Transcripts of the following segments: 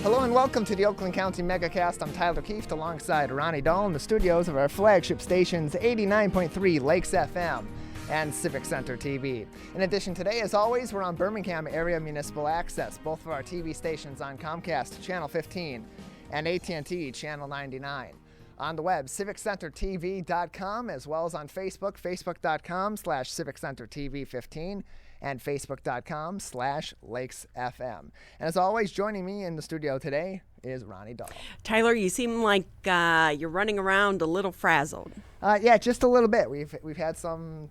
Hello and welcome to the Oakland County Megacast. I'm Tyler Keefe alongside Ronnie Dahl in the studios of our flagship stations 89.3 Lakes FM and Civic Center TV. In addition, today, as always, we're on Birmingham Area Municipal Access, both of our TV stations on Comcast Channel 15 and AT&T Channel 99. On the web, civiccentertv.com, as well as on Facebook, facebook.com/civiccentertv15 and facebook.com/lakesfm. And as always, joining me in the studio today is Ronnie Dahl. Tyler, you seem like you're running around a little frazzled. Yeah, just a little bit. We've had some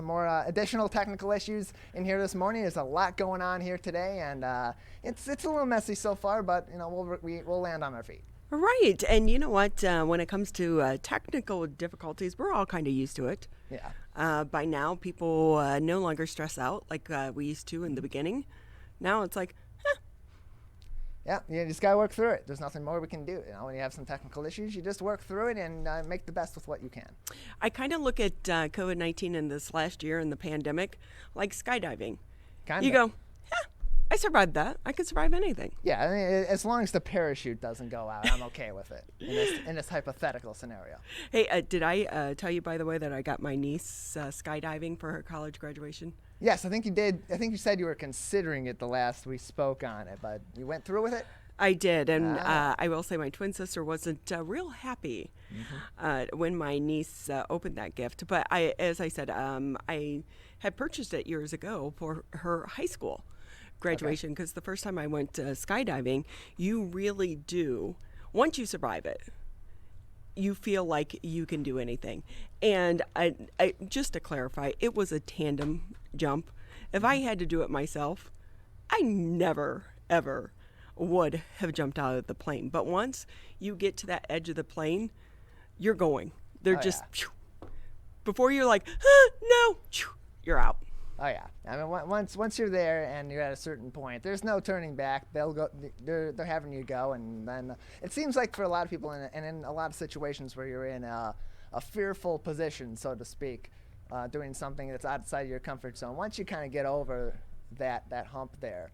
more additional technical issues in here this morning. There's a lot going on here today, and it's a little messy so far, but we'll land on our feet. Right, and you know what? When it comes to technical difficulties, we're all kind of used to it. Yeah. By now, people no longer stress out like we used to in the beginning. Now it's like, Yeah, you just got to work through it. There's nothing more we can do. When you have some technical issues, you just work through it and make the best with what you can. I kind of look at COVID-19 in this last year and the pandemic like skydiving. You go, I survived that. I could survive anything. Yeah, I mean, as long as the parachute doesn't go out, I'm okay with it in this hypothetical scenario. Hey, did I tell you, by the way, that I got my niece skydiving for her college graduation? Yes, I think you did. I think you said you were considering it the last we spoke on it, but you went through with it? I did, and I will say my twin sister wasn't real happy when my niece opened that gift. But as I said, I had purchased it years ago for her high school graduation, because the first time I went skydiving, you really do, once you survive it, you feel like you can do anything. And I just to clarify, it was a tandem jump. If I had to do it myself, I never, ever would have jumped out of the plane. But once you get to that edge of the plane, you're going. They're before you're like, no, you're out. Oh yeah, I mean once you're there and you're at a certain point, there's no turning back. They'll go. They're having you go, and then it seems like for a lot of people, and in a lot of situations where you're in a fearful position, so to speak, doing something that's outside your comfort zone. Once you kind of get over that hump there,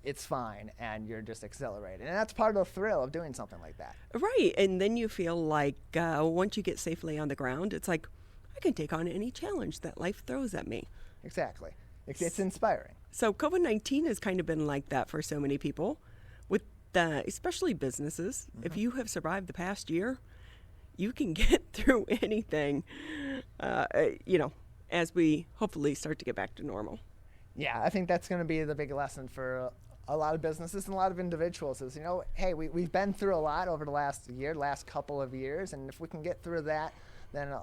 it's fine, and you're just accelerated, and that's part of the thrill of doing something like that. Right, and then you feel like once you get safely on the ground, it's like I can take on any challenge that life throws at me. Exactly. It's inspiring. So COVID-19 has kind of been like that for so many people, with especially businesses. Mm-hmm. If you have survived the past year, you can get through anything, as we hopefully start to get back to normal. Yeah, I think that's going to be the big lesson for a lot of businesses and a lot of individuals is, hey, we've been through a lot over the last couple of years, and if we can get through that, then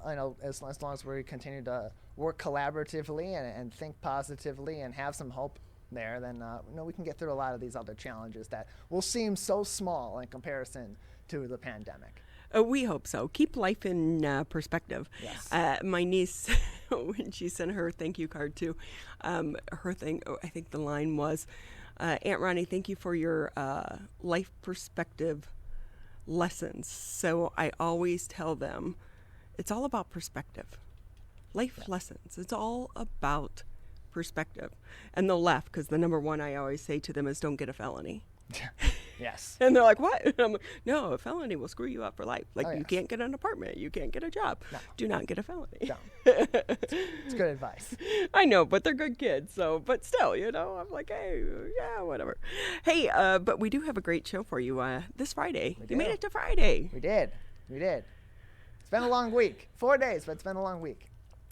as long as we continue to work collaboratively and think positively and have some hope there, then we can get through a lot of these other challenges that will seem so small in comparison to the pandemic. We hope so. Keep life in perspective. Yes. My niece, when she sent her thank you card too, her thing, I think the line was, Aunt Ronnie, thank you for your life perspective lessons. So I always tell them, it's all about perspective. Life lessons. It's all about perspective. And they'll laugh because the number one I always say to them is don't get a felony. Yes. And they're like, what? And I'm like, no, a felony will screw you up for life. Like, you yes. can't get an apartment. You can't get a job. No. Do not get a felony. No. It's good advice. I know, but they're good kids. So, but still, I'm like, hey, yeah, whatever. Hey, but we do have a great show for you this Friday. You made it to Friday. We did. It's been a long week. 4 days, but it's been a long week.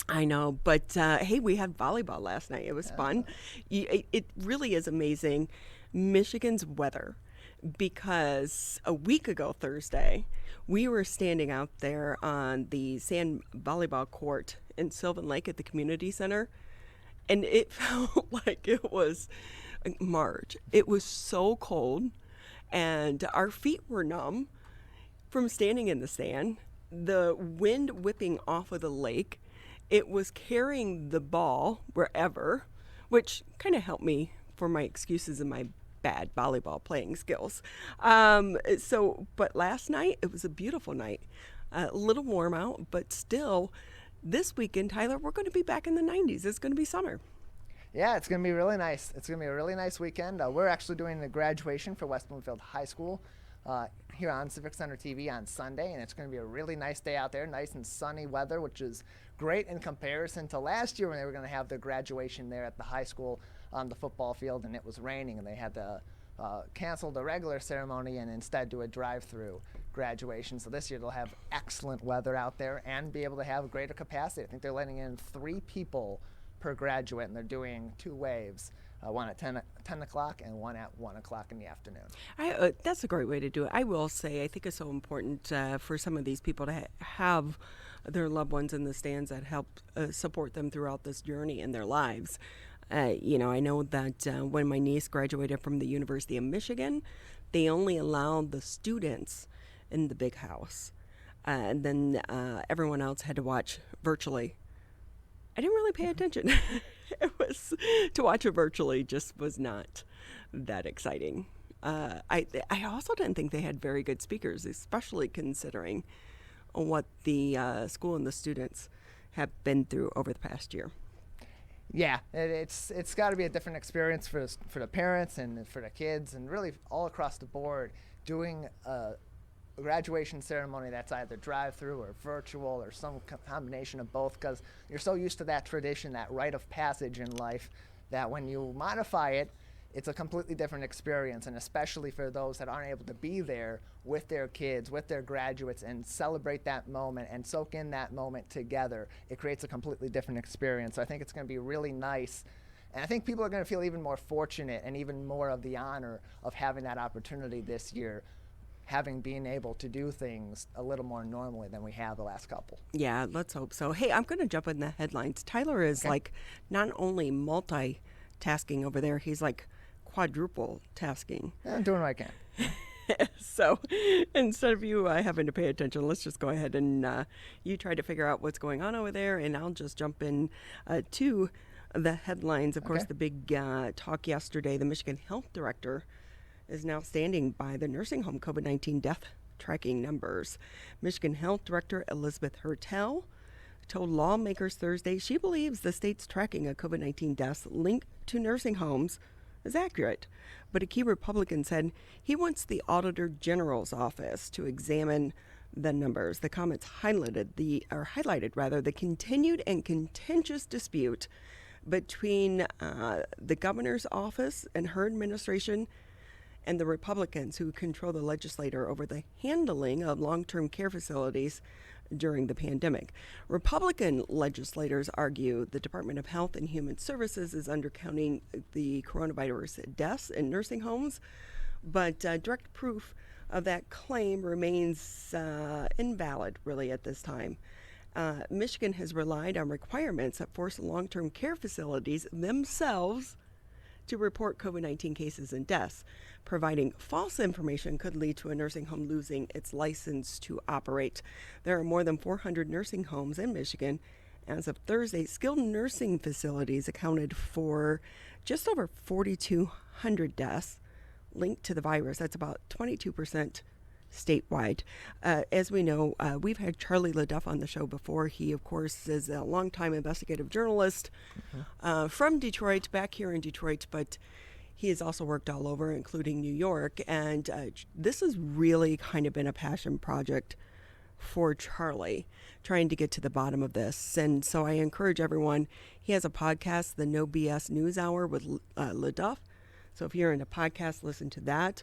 I know, but hey, we had volleyball last night. It was fun. It really is amazing, Michigan's weather, because a week ago Thursday, we were standing out there on the sand volleyball court in Sylvan Lake at the community center, and it felt like it was March. It was so cold, and our feet were numb from standing in the sand. The wind whipping off of the lake, it was carrying the ball wherever, which kind of helped me for my excuses and my bad volleyball playing skills. But last night, it was a beautiful night. A little warm out, but still, this weekend, Tyler, we're going to be back in the 90s. It's going to be summer. Yeah, it's going to be really nice. It's going to be a really nice weekend. We're actually doing the graduation for West Bloomfield High School here on Civic Center TV on Sunday, and it's going to be a really nice day out there, nice and sunny weather, which is great in comparison to last year when they were going to have their graduation there at the high school on the football field, and it was raining, and they had to cancel the regular ceremony and instead do a drive-through graduation. So this year they'll have excellent weather out there and be able to have greater capacity. I think they're letting in 3 people per graduate, and they're doing 2 waves, one at 10 o'clock and one at 1 o'clock in the afternoon. That's a great way to do it. I will say, I think it's so important for some of these people to have their loved ones in the stands that help support them throughout this journey in their lives. I know that when my niece graduated from the University of Michigan, they only allowed the students in the big house, and then everyone else had to watch virtually. I didn't really pay attention. To watch it virtually just was not that exciting. I also didn't think they had very good speakers, especially considering what the school and the students have been through over the past year. Yeah, it's got to be a different experience for the parents and for the kids, and really all across the board. Doing a graduation ceremony that's either drive-through or virtual or some combination of both, because you're so used to that tradition, that rite of passage in life, that when you modify it, it's a completely different experience. And especially for those that aren't able to be there with their kids, with their graduates, and celebrate that moment and soak in that moment together, it creates a completely different experience. So I think it's going to be really nice. And I think people are going to feel even more fortunate and even more of the honor of having that opportunity this year, having been able to do things a little more normally than we have the last couple. Yeah, let's hope so. Hey, I'm going to jump in the headlines. Tyler is like not only multitasking over there, he's like quadruple tasking. I'm doing what I can. So instead of you having to pay attention, let's just go ahead and you try to figure out what's going on over there, and I'll just jump in to the headlines. Of course, the big talk yesterday, the Michigan Health Director is now standing by the nursing home COVID-19 death tracking numbers. Michigan Health Director Elizabeth Hertel told lawmakers Thursday she believes the state's tracking of COVID-19 deaths linked to nursing homes is accurate. But a key Republican said he wants the Auditor General's office to examine the numbers. The comments highlighted the continued and contentious dispute between the governor's office and her administration and the Republicans who control the legislature over the handling of long-term care facilities during the pandemic. Republican legislators argue the Department of Health and Human Services is undercounting the coronavirus deaths in nursing homes, but direct proof of that claim remains invalid, really, at this time. Michigan has relied on requirements that force long-term care facilities themselves to report COVID-19 cases and deaths. Providing false information could lead to a nursing home losing its license to operate. There are more than 400 nursing homes in Michigan. As of Thursday, skilled nursing facilities accounted for just over 4,200 deaths linked to the virus. That's about 22% statewide. As we know, we've had Charlie LaDuff on the show before. He, of course, is a longtime investigative journalist from Detroit, back here in Detroit, but he has also worked all over, including New York. And this has really kind of been a passion project for Charlie, trying to get to the bottom of this. And so I encourage everyone, he has a podcast, the No BS News Hour with LaDuff. So if you're in a podcast, listen to that.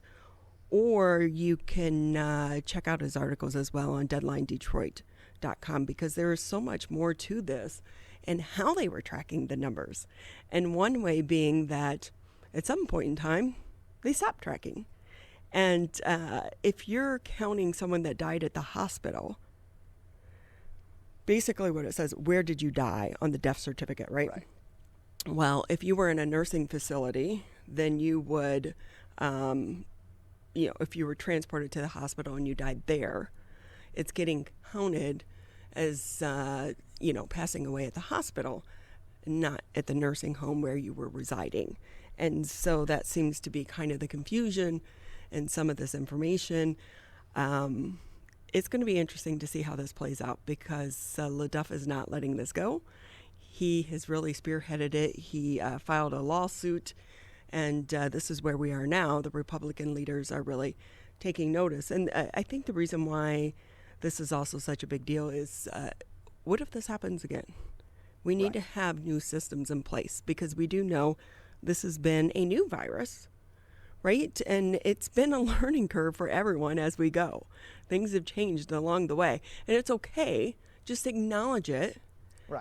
Or you can check out his articles as well on DeadlineDetroit.com, because there is so much more to this and how they were tracking the numbers. And one way being that at some point in time, they stopped tracking. And if you're counting someone that died at the hospital, basically what it says, where did you die on the death certificate, right? Well, if you were in a nursing facility, then you would... if you were transported to the hospital and you died there, it's getting counted as, passing away at the hospital, not at the nursing home where you were residing. And so that seems to be kind of the confusion in some of this information. It's going to be interesting to see how this plays out, because LaDuff is not letting this go. He has really spearheaded it. He filed a lawsuit, and this is where we are now. The Republican leaders are really taking notice. And I think the reason why this is also such a big deal is what if this happens again? We need to have new systems in place because we do know this has been a new virus, right? And it's been a learning curve for everyone as we go. Things have changed along the way. And it's okay. Just acknowledge it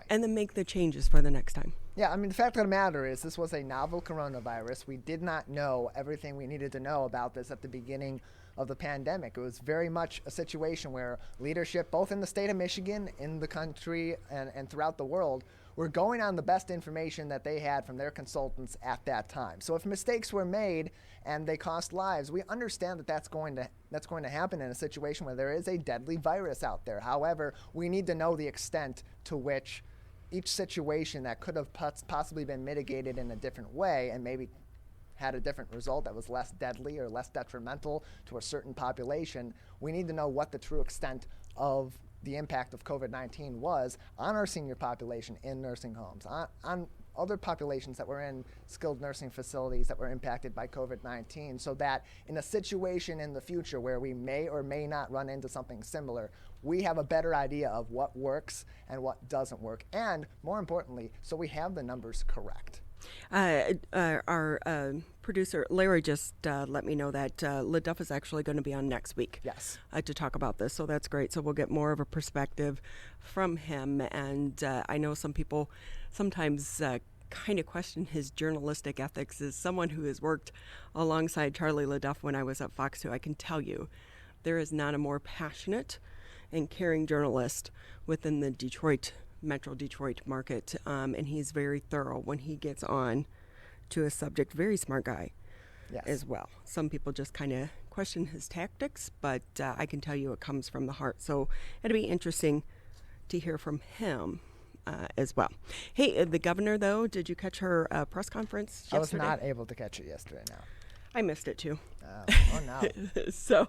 and then make the changes for the next time. Yeah, I mean, the fact of the matter is this was a novel coronavirus. We did not know everything we needed to know about this at the beginning of the pandemic. It was very much a situation where leadership, both in the state of Michigan, in the country, and throughout the world, were going on the best information that they had from their consultants at that time. So if mistakes were made and they cost lives, we understand that that's going to happen in a situation where there is a deadly virus out there. However, we need to know the extent to which each situation that could have possibly been mitigated in a different way and maybe had a different result that was less deadly or less detrimental to a certain population, we need to know what the true extent of the impact of COVID-19 was on our senior population in nursing homes, on other populations that were in skilled nursing facilities that were impacted by COVID-19, so that in a situation in the future where we may or may not run into something similar, we have a better idea of what works and what doesn't work, and more importantly, so we have the numbers correct. Our producer, Larry, just let me know that LaDuff is actually going to be on next week to talk about this. So that's great. So we'll get more of a perspective from him. And I know some people sometimes kind of question his journalistic ethics. As someone who has worked alongside Charlie LaDuff when I was at Fox 2, I can tell you there is not a more passionate and caring journalist within the Metro Detroit market, and he's very thorough when he gets on to a subject. Very smart guy as well. Some people just kind of question his tactics, but I can tell you it comes from the heart. So it'll be interesting to hear from him as well. Hey, the governor, though, did you catch her press conference yesterday? I was not able to catch it yesterday, no. I missed it, too. Oh, no. So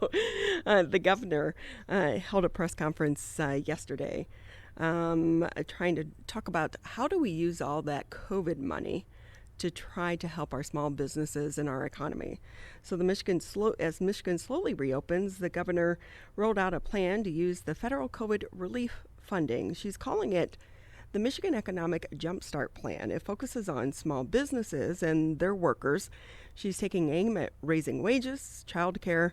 the governor held a press conference yesterday trying to talk about how do we use all that COVID money to try to help our small businesses and our economy. So as Michigan slowly reopens, the governor rolled out a plan to use the federal COVID relief funding. She's calling it the Michigan Economic Jumpstart Plan. It focuses on small businesses and their workers. She's taking aim at raising wages, childcare,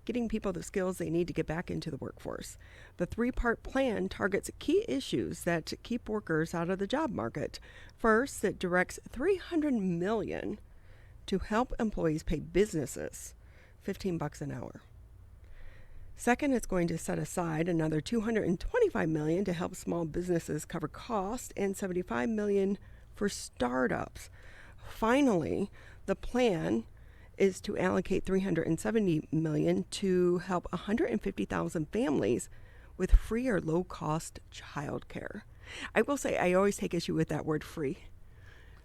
getting people the skills they need to get back into the workforce. The three-part plan targets key issues that keep workers out of the job market. First, it directs $300 million to help employees pay businesses $15 an hour. Second, it's going to set aside another $225 million to help small businesses cover costs and $75 million for startups. Finally, the plan is to allocate $370 million to help 150,000 families with free or low-cost childcare. I will say I always take issue with that word free.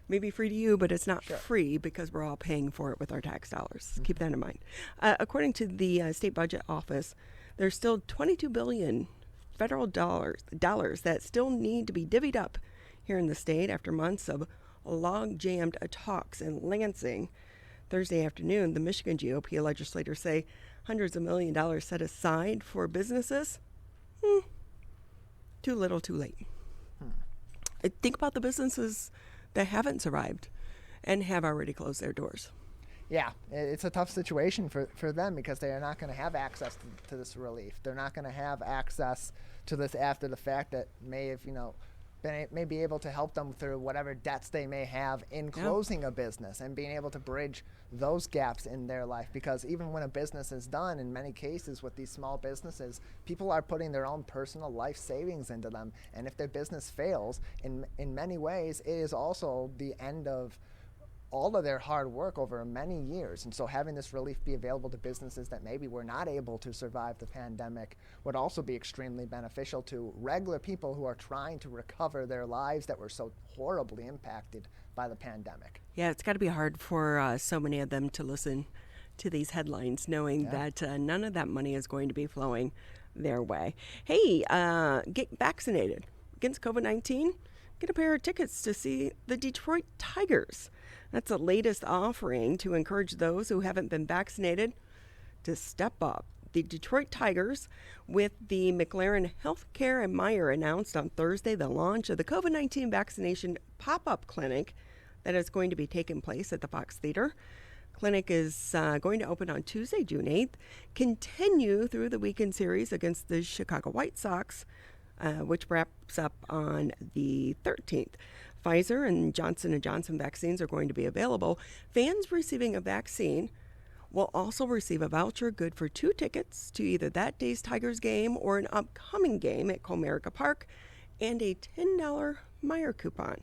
Maybe free to you, but it's not free because we're all paying for it with our tax dollars. Mm-hmm. Keep that in mind. According to the State Budget Office, there's still $22 billion federal dollars that still need to be divvied up here in the state after months of log-jammed talks in Lansing. Thursday afternoon, the Michigan GOP legislators say hundreds of $1 million set aside for businesses. Too little, too late. Think about the businesses that haven't survived and have already closed their doors. Yeah, it's a tough situation for them because they are not going to have access to this relief. They're not going to have access to this after the fact that may have, may be able to help them through whatever debts they may have in closing a business and being able to bridge those gaps in their life. Because even when a business is done, in many cases with these small businesses, people are putting their own personal life savings into them. And if their business fails, in many ways, it is also the end of all of their hard work over many years. And so having this relief be available to businesses that maybe were not able to survive the pandemic would also be extremely beneficial to regular people who are trying to recover their lives that were so horribly impacted by the pandemic. Yeah, it's got to be hard for so many of them to listen to these headlines knowing that none of that money is going to be flowing their way. Hey, get vaccinated against COVID-19. get a pair of tickets to see the Detroit Tigers. That's the latest offering to encourage those who haven't been vaccinated to step up. The Detroit Tigers, with the McLaren Healthcare and Meyer, announced on Thursday the launch of the COVID-19 vaccination pop-up clinic that is going to be taking place at the Fox Theater. Clinic is going to open on Tuesday, June 8th, continue through the weekend series against the Chicago White Sox, which wraps up on the 13th. Pfizer and Johnson & Johnson vaccines are going to be available. Fans receiving a vaccine will also receive a voucher good for 2 tickets to either that day's Tigers game or an upcoming game at Comerica Park, and a $10 Meyer coupon.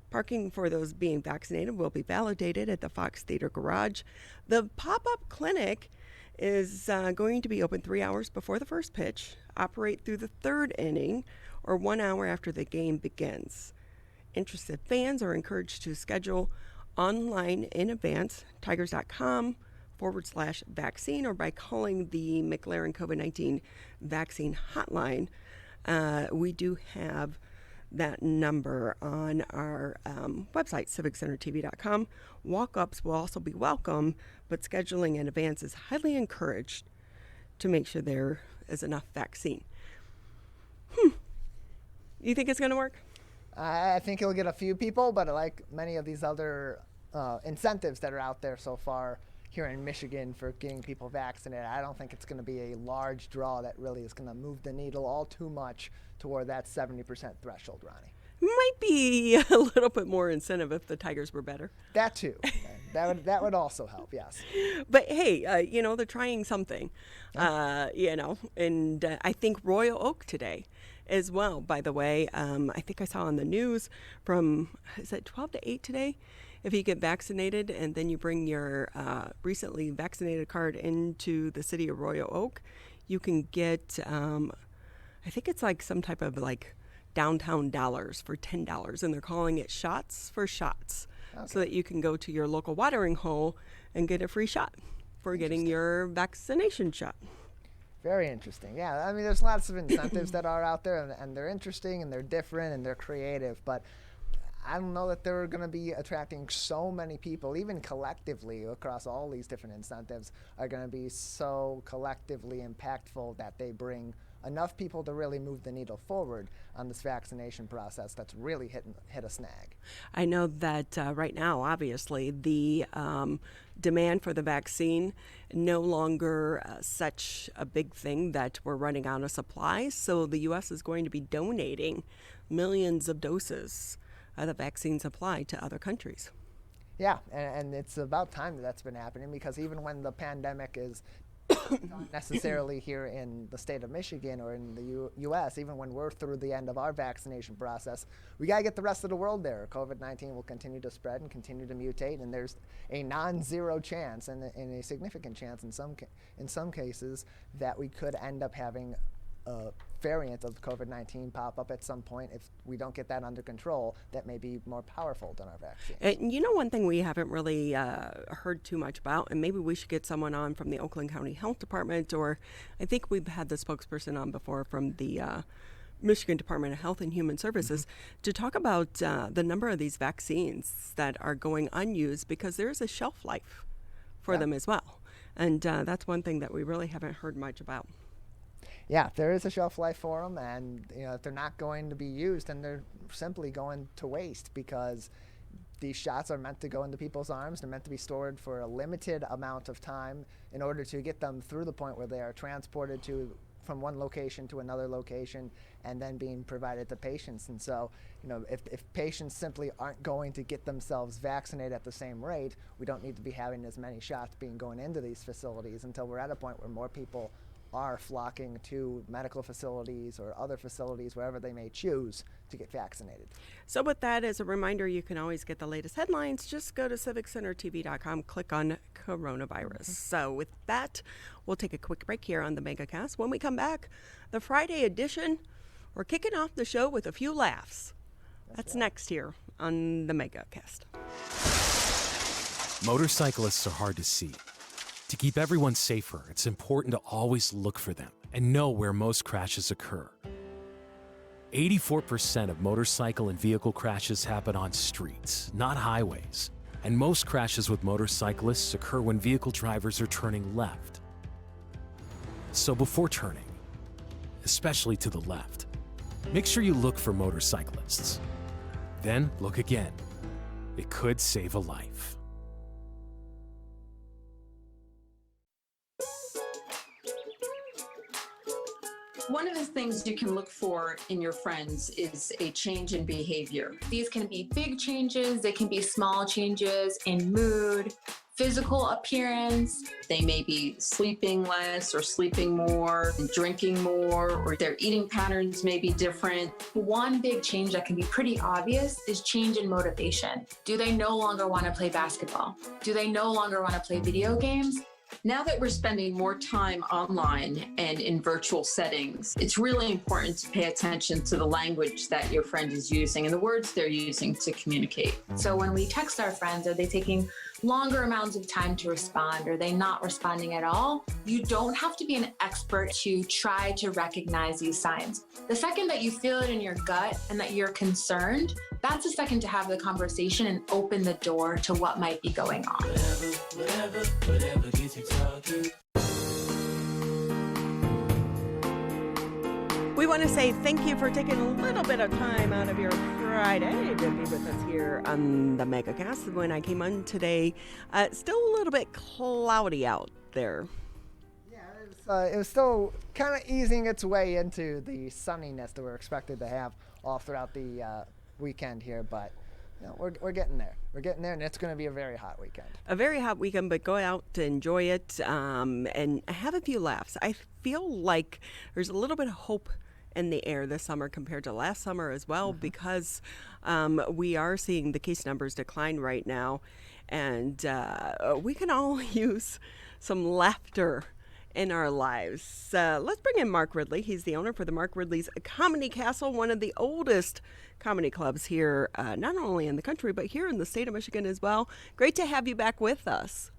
Parking for those being vaccinated will be validated at the Fox Theater Garage. The pop-up clinic is going to be open 3 hours before the first pitch, operate through the 3rd inning, or 1 hour after the game begins. Interested fans are encouraged to schedule online in advance, tigers.com/vaccine, or by calling the McLaren COVID-19 vaccine hotline. We do have that number on our website, civiccentertv.com. Walk-ups will also be welcome, but scheduling in advance is highly encouraged to make sure there is enough vaccine. You think it's going to work? I think it'll get a few people, but like many of these other incentives that are out there so far here in Michigan for getting people vaccinated, I don't think it's going to be a large draw that really is going to move the needle all too much toward that 70% threshold, Ronnie. Might be a little bit more incentive if the Tigers were better. That too. that would also help, yes. But hey, they're trying something, and I think Royal Oak today as well, by the way. I think I saw on the news is it 12 to 8 today? If you get vaccinated and then you bring your recently vaccinated card into the city of Royal Oak, you can get, I think it's like some type of like downtown dollars for $10, and they're calling it shots for shots. Okay. So that you can go to your local watering hole and get a free shot for getting your vaccination shot. Very interesting. Yeah, I mean, there's lots of incentives that are out there, and they're interesting, and they're different, and they're creative, but I don't know that they're going to be attracting so many people, even collectively across all these different incentives, are going to be so collectively impactful that they bring enough people to really move the needle forward on this vaccination process that's really hit a snag. I know that right now, obviously, the demand for the vaccine no longer such a big thing that we're running out of supplies. So the U.S. is going to be donating millions of doses of the vaccine supply to other countries. Yeah, and it's about time that's been happening, because even when the pandemic is not necessarily here in the state of Michigan or in the U.S., even when we're through the end of our vaccination process, we got to get the rest of the world there. COVID-19 will continue to spread and continue to mutate, and there's a non-zero chance and a significant chance in some cases that we could end up having a variant of COVID-19 pop up at some point if we don't get that under control that may be more powerful than our vaccine. And one thing we haven't really heard too much about, and maybe we should get someone on from the Oakland County Health Department, or I think we've had the spokesperson on before from the Michigan Department of Health and Human Services, to talk about the number of these vaccines that are going unused, because there's a shelf life for them as well. And that's one thing that we really haven't heard much about. Yeah, there is a shelf life for them, and if they're not going to be used, then they're simply going to waste, because these shots are meant to go into people's arms. They're meant to be stored for a limited amount of time in order to get them through the point where they are transported from one location to another location and then being provided to patients. And so, if patients simply aren't going to get themselves vaccinated at the same rate, we don't need to be having as many shots going into these facilities until we're at a point where more people are flocking to medical facilities or other facilities, wherever they may choose, to get vaccinated. So with that as a reminder, you can always get the latest headlines. Just go to civiccentertv.com, click on coronavirus. So with that, we'll take a quick break here on the Megacast. When we come back, the Friday edition, we're kicking off the show with a few laughs. That's right. Next here on the Megacast. Motorcyclists are hard to see. To keep everyone safer, it's important to always look for them and know where most crashes occur. 84% of motorcycle and vehicle crashes happen on streets, not highways. And most crashes with motorcyclists occur when vehicle drivers are turning left. So before turning, especially to the left, make sure you look for motorcyclists. Then look again. It could save a life. One of the things you can look for in your friends is a change in behavior. These can be big changes, they can be small changes in mood, physical appearance. They may be sleeping less or sleeping more, drinking more, or their eating patterns may be different. One big change that can be pretty obvious is change in motivation. Do they no longer want to play basketball? Do they no longer want to play video games? Now that we're spending more time online and in virtual settings, it's really important to pay attention to the language that your friend is using and the words they're using to communicate. So when we text our friends, are they taking longer amounts of time to respond? Are they not responding at all? You don't have to be an expert to try to recognize these signs. The second that you feel it in your gut and that you're concerned, that's the second to have the conversation and open the door to what might be going on. Whatever gets you talking. We want to say thank you for taking a little bit of time out of your Friday to be with us here on the Megacast. When I came on today, still a little bit cloudy out there. Yeah, it was still kind of easing its way into the sunniness that we're expected to have all throughout the weekend here, but you know, we're getting there. We're getting there, and it's going to be a very hot weekend. A very hot weekend, but go out to enjoy it and have a few laughs. I feel like there's a little bit of hope in the air this summer compared to last summer as well, because we are seeing the case numbers decline right now, and we can all use some laughter in our lives. Let's bring in Mark Ridley. He's the owner for the Mark Ridley's Comedy Castle, one of the oldest comedy clubs here, not only in the country, but here in the state of Michigan as well. Great to have you back with us.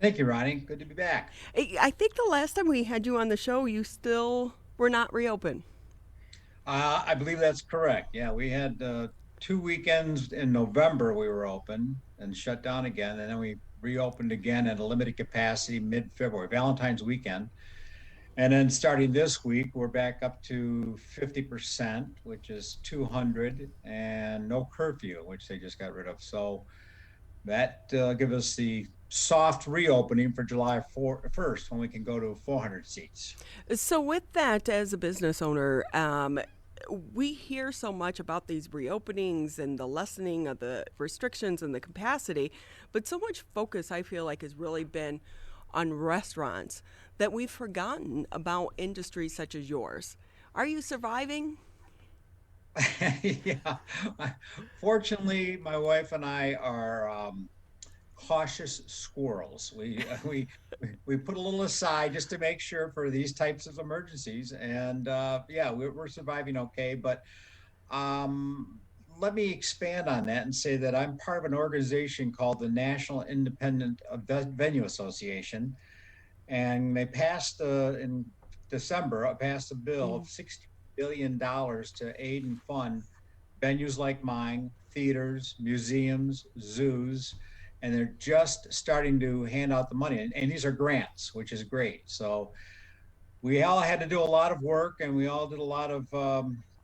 Thank you, Ronnie. Good to be back. I think the last time we had you on the show, you still were not reopened. I believe that's correct. Yeah, we had 2 weekends in November we were open and shut down again, and then we reopened again at a limited capacity mid-February, Valentine's weekend. And then starting this week, we're back up to 50%, which is 200, and no curfew, which they just got rid of. So that gives us the soft reopening for July 1st when we can go to 400 seats. So with that, as a business owner, we hear so much about these reopenings and the lessening of the restrictions and the capacity, but so much focus, I feel like, has really been on restaurants that we've forgotten about industries such as yours. Are you surviving? Yeah. Fortunately, my wife and I are cautious squirrels. We put a little aside just to make sure for these types of emergencies, and yeah, we're surviving okay. But let me expand on that and say that I'm part of an organization called the National Independent Venue Association, and they passed in December passed a bill of $60 billion to aid and fund venues like mine, theaters, museums, zoos. And they're just starting to hand out the money. And these are grants, which is great. So we all had to do a lot of work, and we all did a lot of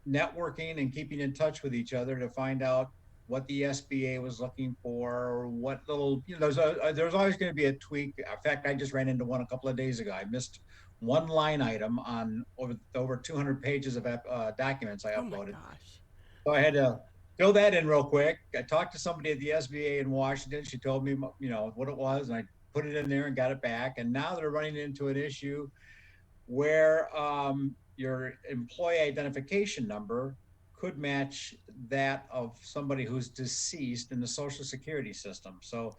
networking and keeping in touch with each other to find out what the SBA was looking for, or what little, there's always going to be a tweak. In fact, I just ran into one a couple of days ago. I missed one line item on over 200 pages of documents I uploaded. Oh my gosh. So I had to fill that in real quick. I talked to somebody at the SBA in Washington. She told me, what it was, and I put it in there and got it back. And now they're running into an issue where your employee identification number could match that of somebody who's deceased in the Social Security system. So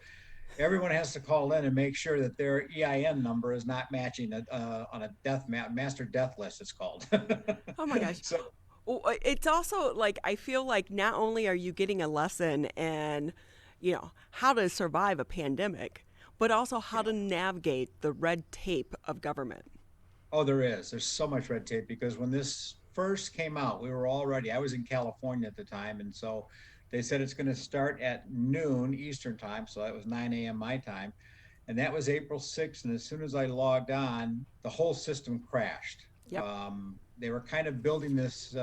everyone has to call in and make sure that their EIN number is not matching on a master death list, it's called. Oh my gosh. It's also like, I feel like not only are you getting a lesson in, how to survive a pandemic, but also how to navigate the red tape of government. Oh, there is. There's so much red tape, because when this first came out, we were all ready. I was in California at the time, and so they said it's going to start at noon Eastern time, so that was 9 a.m. my time, and that was April 6th. And as soon as I logged on, the whole system crashed. Yep. They were kind of building this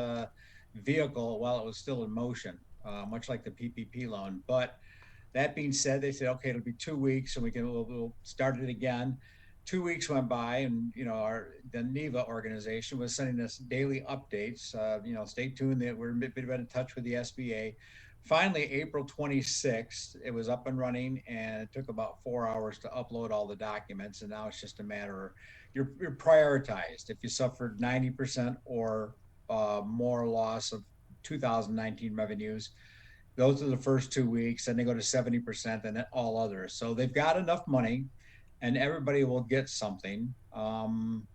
vehicle while it was still in motion, much like the PPP loan. But that being said, they said, okay, it'll be 2 weeks and we'll start it again. 2 weeks went by, and the NEVA organization was sending us daily updates. Stay tuned. We're a bit in touch with the SBA. Finally, April 26th, it was up and running, and it took about 4 hours to upload all the documents. And now it's just a matter of you're prioritized. If you suffered 90% or more loss of 2019 revenues, those are the first 2 weeks, and they go to 70%, and then all others. So they've got enough money, and everybody will get something. And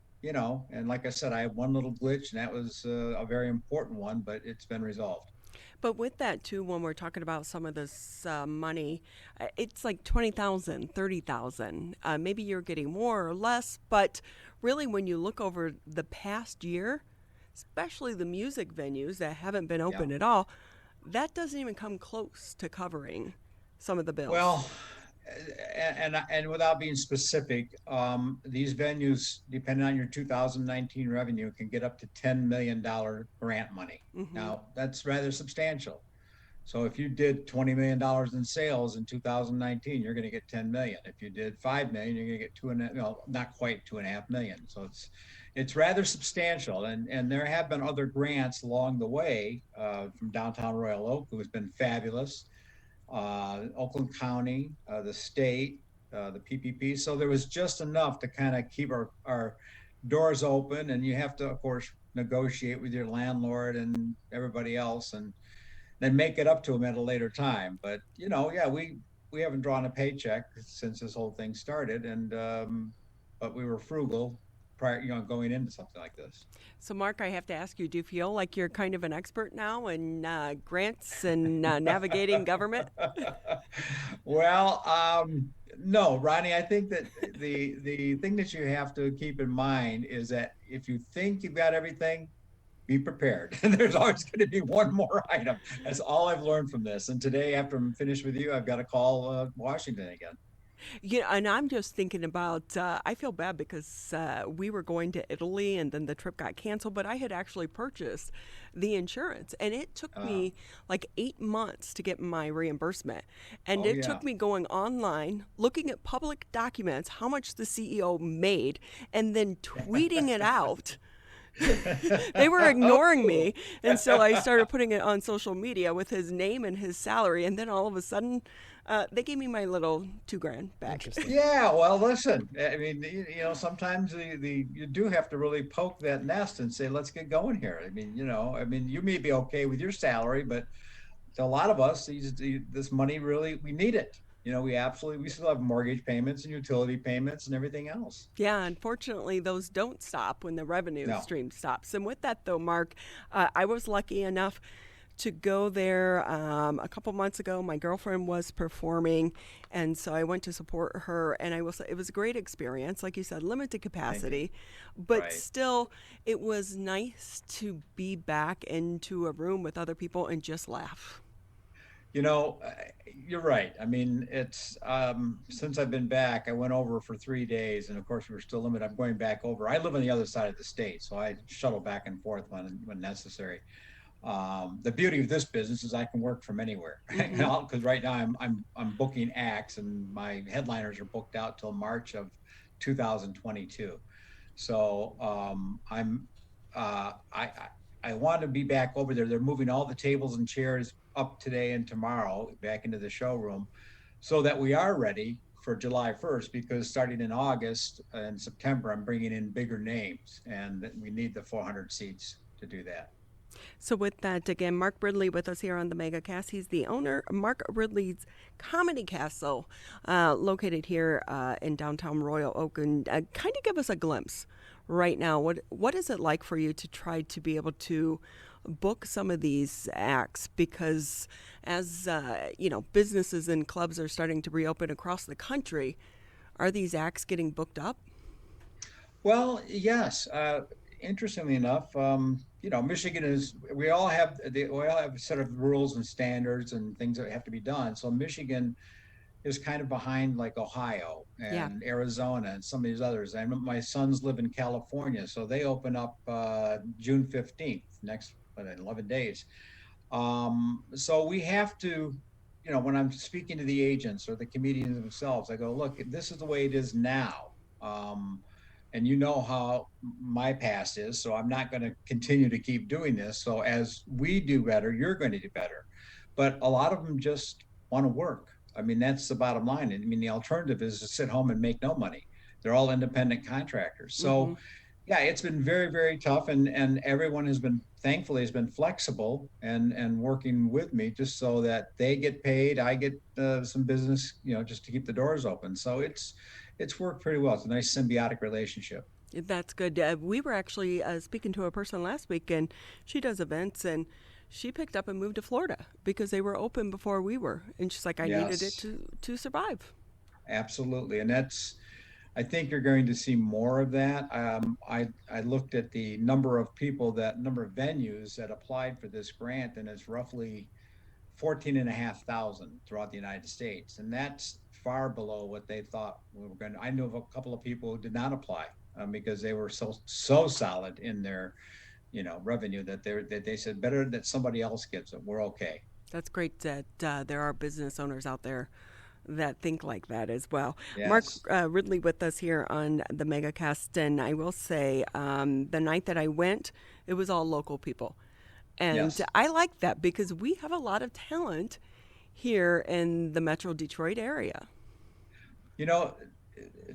like I said, I had one little glitch, and that was a very important one, but it's been resolved. But with that, too, when we're talking about some of this money, it's like $20,000, $30,000. Maybe you're getting more or less, but really when you look over the past year, especially the music venues that haven't been open at all, that doesn't even come close to covering some of the bills. Well, and without being specific, these venues, depending on your 2019 revenue, can get up to $10 million grant money. Mm-hmm. Now, that's rather substantial. So if you did $20 million in sales in 2019, you're going to get $10 million. If you did $5 million, you're going to get not quite $2.5 million. So it's rather substantial. And there have been other grants along the way from downtown Royal Oak, who has been fabulous. Oakland County, the state, the PPP. So there was just enough to kind of keep our doors open, and you have to, of course, negotiate with your landlord and everybody else, and then make it up to them at a later time. But we haven't drawn a paycheck since this whole thing started, and but we were frugal prior, going into something like this. So, Mark, I have to ask you, do you feel like you're kind of an expert now in grants and navigating government? Well, no, Ronnie, I think that the thing that you have to keep in mind is that if you think you've got everything, be prepared. There's always going to be one more item. That's all I've learned from this. And today, after I'm finished with you, I've got to call Washington again. And I'm just thinking about, I feel bad because we were going to Italy and then the trip got canceled, but I had actually purchased the insurance, and it took me like 8 months to get my reimbursement. And it took me going online, looking at public documents, how much the CEO made, and then tweeting it out. They were ignoring me, and so I started putting it on social media with his name and his salary, and then all of a sudden they gave me my little $2,000 back. Yeah, well, listen, I mean, sometimes you do have to really poke that nest and say, let's get going here. I mean, you may be okay with your salary, but to a lot of us, this money really, we need it. We still have mortgage payments and utility payments and everything else. Yeah, unfortunately, those don't stop when the revenue stream stops. And with that, though, Mark, I was lucky enough to go there a couple months ago. My girlfriend was performing, and so I went to support her. And I will say it was a great experience. Like you said, limited capacity, but still, it was nice to be back into a room with other people and just laugh. You're right. I mean, it's since I've been back, I went over for 3 days, and of course we're still limited. I'm going back over. I live on the other side of the state, so I shuttle back and forth when necessary. The beauty of this business is I can work from anywhere, because right now I'm booking acts, and my headliners are booked out till March of 2022. So I want to be back over there. They're moving all the tables and chairs up today and tomorrow back into the showroom so that we are ready for July 1st, because starting in August and September, I'm bringing in bigger names, and we need the 400 seats to do that. So with that, again, Mark Ridley with us here on the Megacast. He's the owner of Mark Ridley's Comedy Castle, located here in downtown Royal Oak. And kind of give us a glimpse right now. What is it like for you to try to be able to book some of these acts? Because as businesses and clubs are starting to reopen across the country, are these acts getting booked up? Well, yes. interestingly enough, Michigan we all have a set of rules and standards and things that have to be done. So Michigan is kind of behind like Ohio and Arizona and some of these others. I know my sons live in California, so they open up June 15th, next 11 days. So we have to, when I'm speaking to the agents or the comedians themselves, I go, look, this is the way it is now. And you know how my past is, so I'm not going to continue to keep doing this. So as we do better, you're going to do better. But a lot of them just want to work. I mean, that's the bottom line. I mean, the alternative is to sit home and make no money. They're all independent contractors. So, yeah, it's been very, very tough. And everyone thankfully has been flexible and working with me just so that they get paid. I get some business, just to keep the doors open. So it's worked pretty well. It's a nice symbiotic relationship. That's good. We were actually speaking to a person last week, and she does events, and she picked up and moved to Florida because they were open before we were. And she's like, I needed it to survive. Absolutely. And I think you're going to see more of that. I looked at the number of venues that applied for this grant, and it's roughly 14,500 throughout the United States. And that's far below what they thought we were going to. I know of a couple of people who did not apply because they were so solid in their revenue that they said better that somebody else gets it. We're okay. That's great that there are business owners out there that think like that as well. Yes. Mark Ridley with us here on the Megacast, and I will say the night that I went, it was all local people. And I like that because we have a lot of talent here in the Metro Detroit area.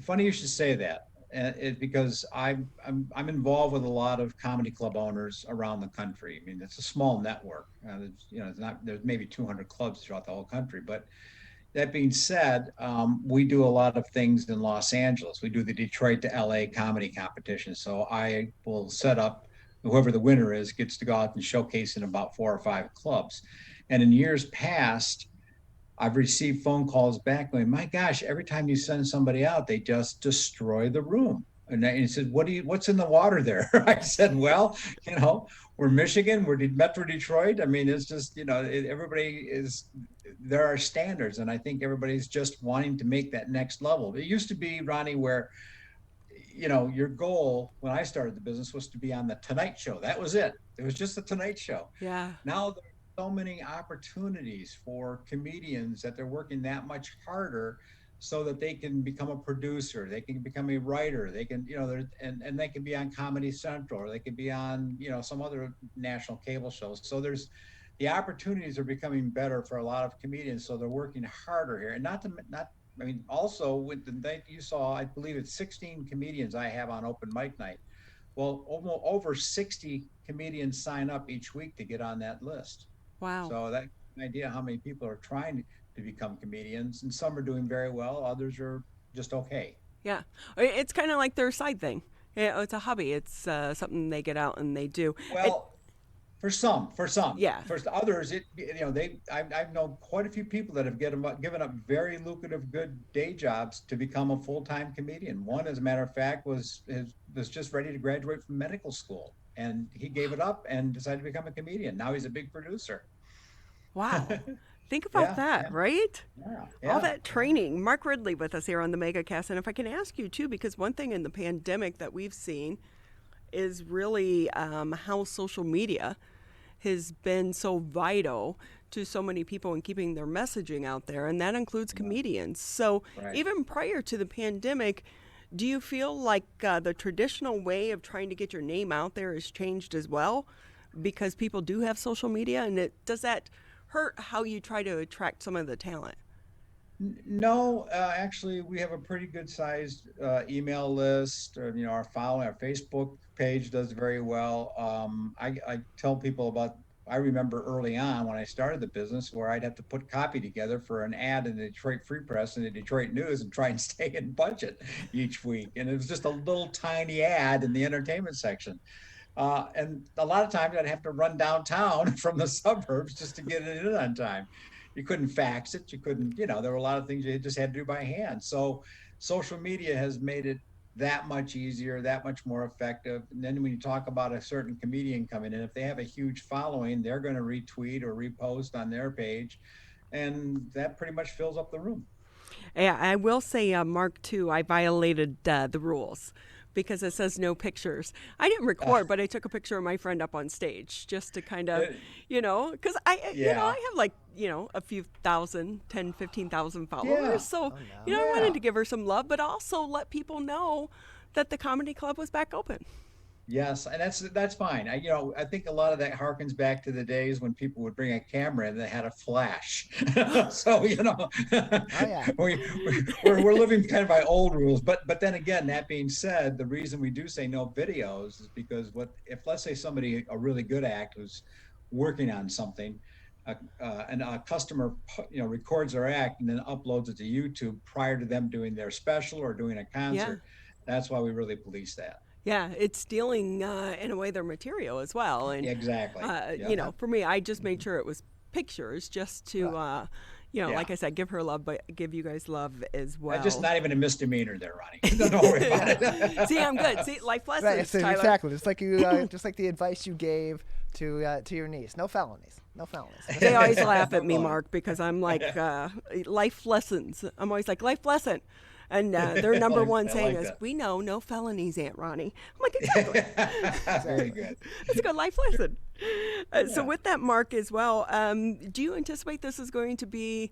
Funny you should say that. Because I'm involved with a lot of comedy club owners around the country. I mean, it's a small network. There's maybe 200 clubs throughout the whole country. But that being said, we do a lot of things in Los Angeles. We do the Detroit to LA comedy competition. So I will set up, whoever the winner is gets to go out and showcase in about 4 or 5 clubs. And in years past, I've received phone calls back going, my gosh, every time you send somebody out, they just destroy the room. And he said, what's in the water there? I said, well, we're Michigan, we're Metro Detroit. I mean, it's just, there are standards. And I think everybody's just wanting to make that next level. It used to be, Ronnie, where, your goal when I started the business was to be on the Tonight Show. That was it. It was just the Tonight Show. Yeah. Now so many opportunities for comedians that they're working that much harder so that they can become a producer, they can become a writer, they can, and they can be on Comedy Central, or they could be on, some other national cable shows. So the opportunities are becoming better for a lot of comedians. So they're working harder here. And also with the night you saw, I believe it's 16 comedians I have on open mic night. Well, over 60 comedians sign up each week to get on that list. Wow. So that's an idea how many people are trying to become comedians, and some are doing very well, others are just okay. Yeah. It's kind of like their side thing. It's a hobby. It's something they get out and they do. Well, for some. Yeah. For others, I've known quite a few people that have given up very lucrative, good day jobs to become a full-time comedian. One, as a matter of fact, was just ready to graduate from medical school, and he gave it up and decided to become a comedian. Now he's a big producer. Wow. Think about that, right? Yeah. All that training. Mark Ridley with us here on the Megacast. And if I can ask you, too, because one thing in the pandemic that we've seen is really how social media has been so vital to so many people in keeping their messaging out there, and that includes comedians. So even prior to the pandemic, do you feel like the traditional way of trying to get your name out there has changed as well because people do have social media? And does that hurt how you try to attract some of the talent? No, actually, we have a pretty good sized email list. Our Facebook page does very well. I tell people I remember early on when I started the business where I'd have to put copy together for an ad in the Detroit Free Press and the Detroit News and try and stay in budget each week. And it was just a little tiny ad in the entertainment section. And a lot of times I'd have to run downtown from the suburbs just to get it in on time. You couldn't fax it. You couldn't, there were a lot of things you just had to do by hand. So social media has made it that much easier, that much more effective. And then when you talk about a certain comedian coming in, if they have a huge following, they're going to retweet or repost on their page, and that pretty much fills up the room. Yeah, I will say, Mark, too, I violated the rules because it says no pictures. I didn't record, but I took a picture of my friend up on stage just to kind of, because I have a few thousand, 10, 15,000 followers. Yeah. So, I wanted to give her some love, but also let people know that the comedy club was back open. Yes, and that's fine. I think a lot of that harkens back to the days when people would bring a camera and they had a flash. So we're living kind of by old rules. But then again, that being said, the reason we do say no videos is because if let's say somebody, a really good act, who's working on something, and a customer records their act and then uploads it to YouTube prior to them doing their special or doing a concert. That's why we really police that. Yeah, it's stealing, in a way, their material as well. And exactly. For me, I just made sure it was pictures just to, like I said, give her love, but give you guys love as well. Just not even a misdemeanor there, Ronnie. Don't worry about it. See, I'm good. See, life lessons, right, so Tyler. Exactly. Just like just like the advice you gave to your niece. No felonies. No felonies. They always laugh at me, Mark, because I'm like, life lessons. I'm always like, life lesson. And their number one saying is, we know no felonies, Aunt Ronnie. I'm like, exactly. Very good. That's a good life lesson. So with that, Mark, as well, do you anticipate this is going to be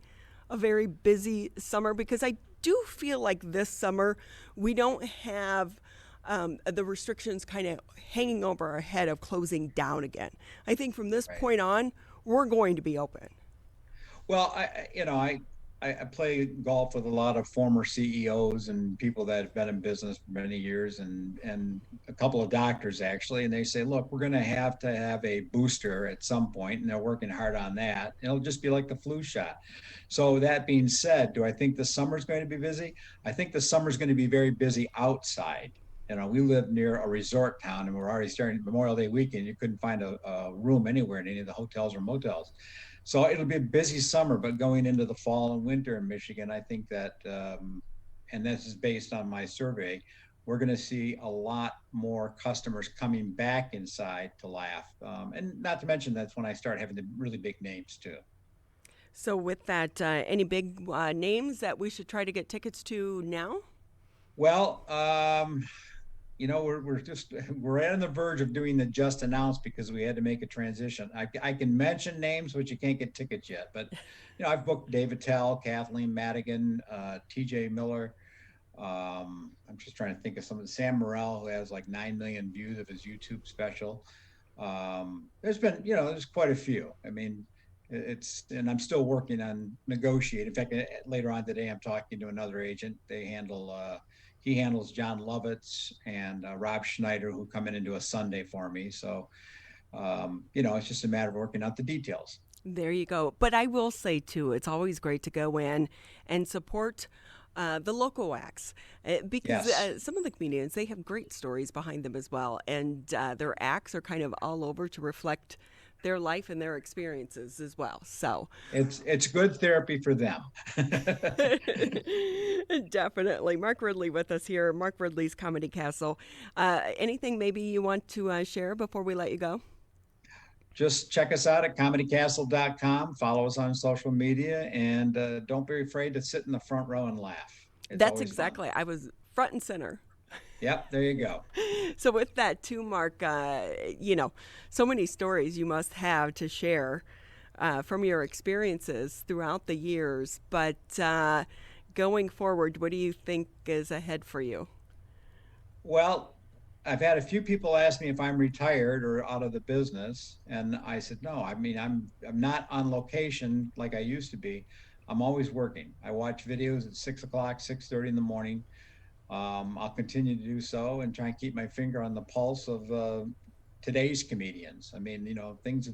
a very busy summer? Because I do feel like this summer we don't have the restrictions kind of hanging over our head of closing down again. I think from this point on, we're going to be open. Well, I play golf with a lot of former CEOs and people that have been in business for many years, and a couple of doctors actually, and they say, look, we're going to have a booster at some point, and they're working hard on that. It'll just be like the flu shot. So that being said, do I think the summer's going to be busy? I think the summer's going to be very busy outside. We live near a resort town, and we're already starting Memorial Day weekend. You couldn't find a room anywhere in any of the hotels or motels. So it'll be a busy summer, but going into the fall and winter in Michigan, I think that, and this is based on my survey, we're going to see a lot more customers coming back inside to laugh. And not to mention that's when I start having the really big names too. So with that, any big names that we should try to get tickets to now? Well, we're on the verge of doing the just announced because we had to make a transition. I can mention names, but you can't get tickets yet. But I've booked David Tell, Kathleen Madigan, TJ Miller. I'm just trying to think of some of Sam Morrell, who has like 9 million views of his YouTube special. There's been, there's quite a few. I mean, and I'm still working on negotiating. In fact, later on today, I'm talking to another agent. He handles John Lovitz and Rob Schneider, who come in and do a Sunday for me. So, it's just a matter of working out the details. There you go. But I will say, too, it's always great to go in and support the local acts because some of the comedians, they have great stories behind them as well. And their acts are kind of all over to reflect their life and their experiences as well. So it's good therapy for them. Definitely. Mark Ridley with us here, Mark Ridley's Comedy Castle. Anything maybe you want to share before we let you go? Just check us out at comedycastle.com. Follow us on social media, and don't be afraid to sit in the front row and laugh. That's exactly. Fun. I was front and center. Yep, there you go. So with that too, Mark, so many stories you must have to share from your experiences throughout the years. But going forward, what do you think is ahead for you? Well, I've had a few people ask me if I'm retired or out of the business. And I said, no, I mean, I'm not on location like I used to be. I'm always working. I watch videos at 6 o'clock, 6:30 in the morning. I'll continue to do so and try and keep my finger on the pulse of today's comedians. I mean, things,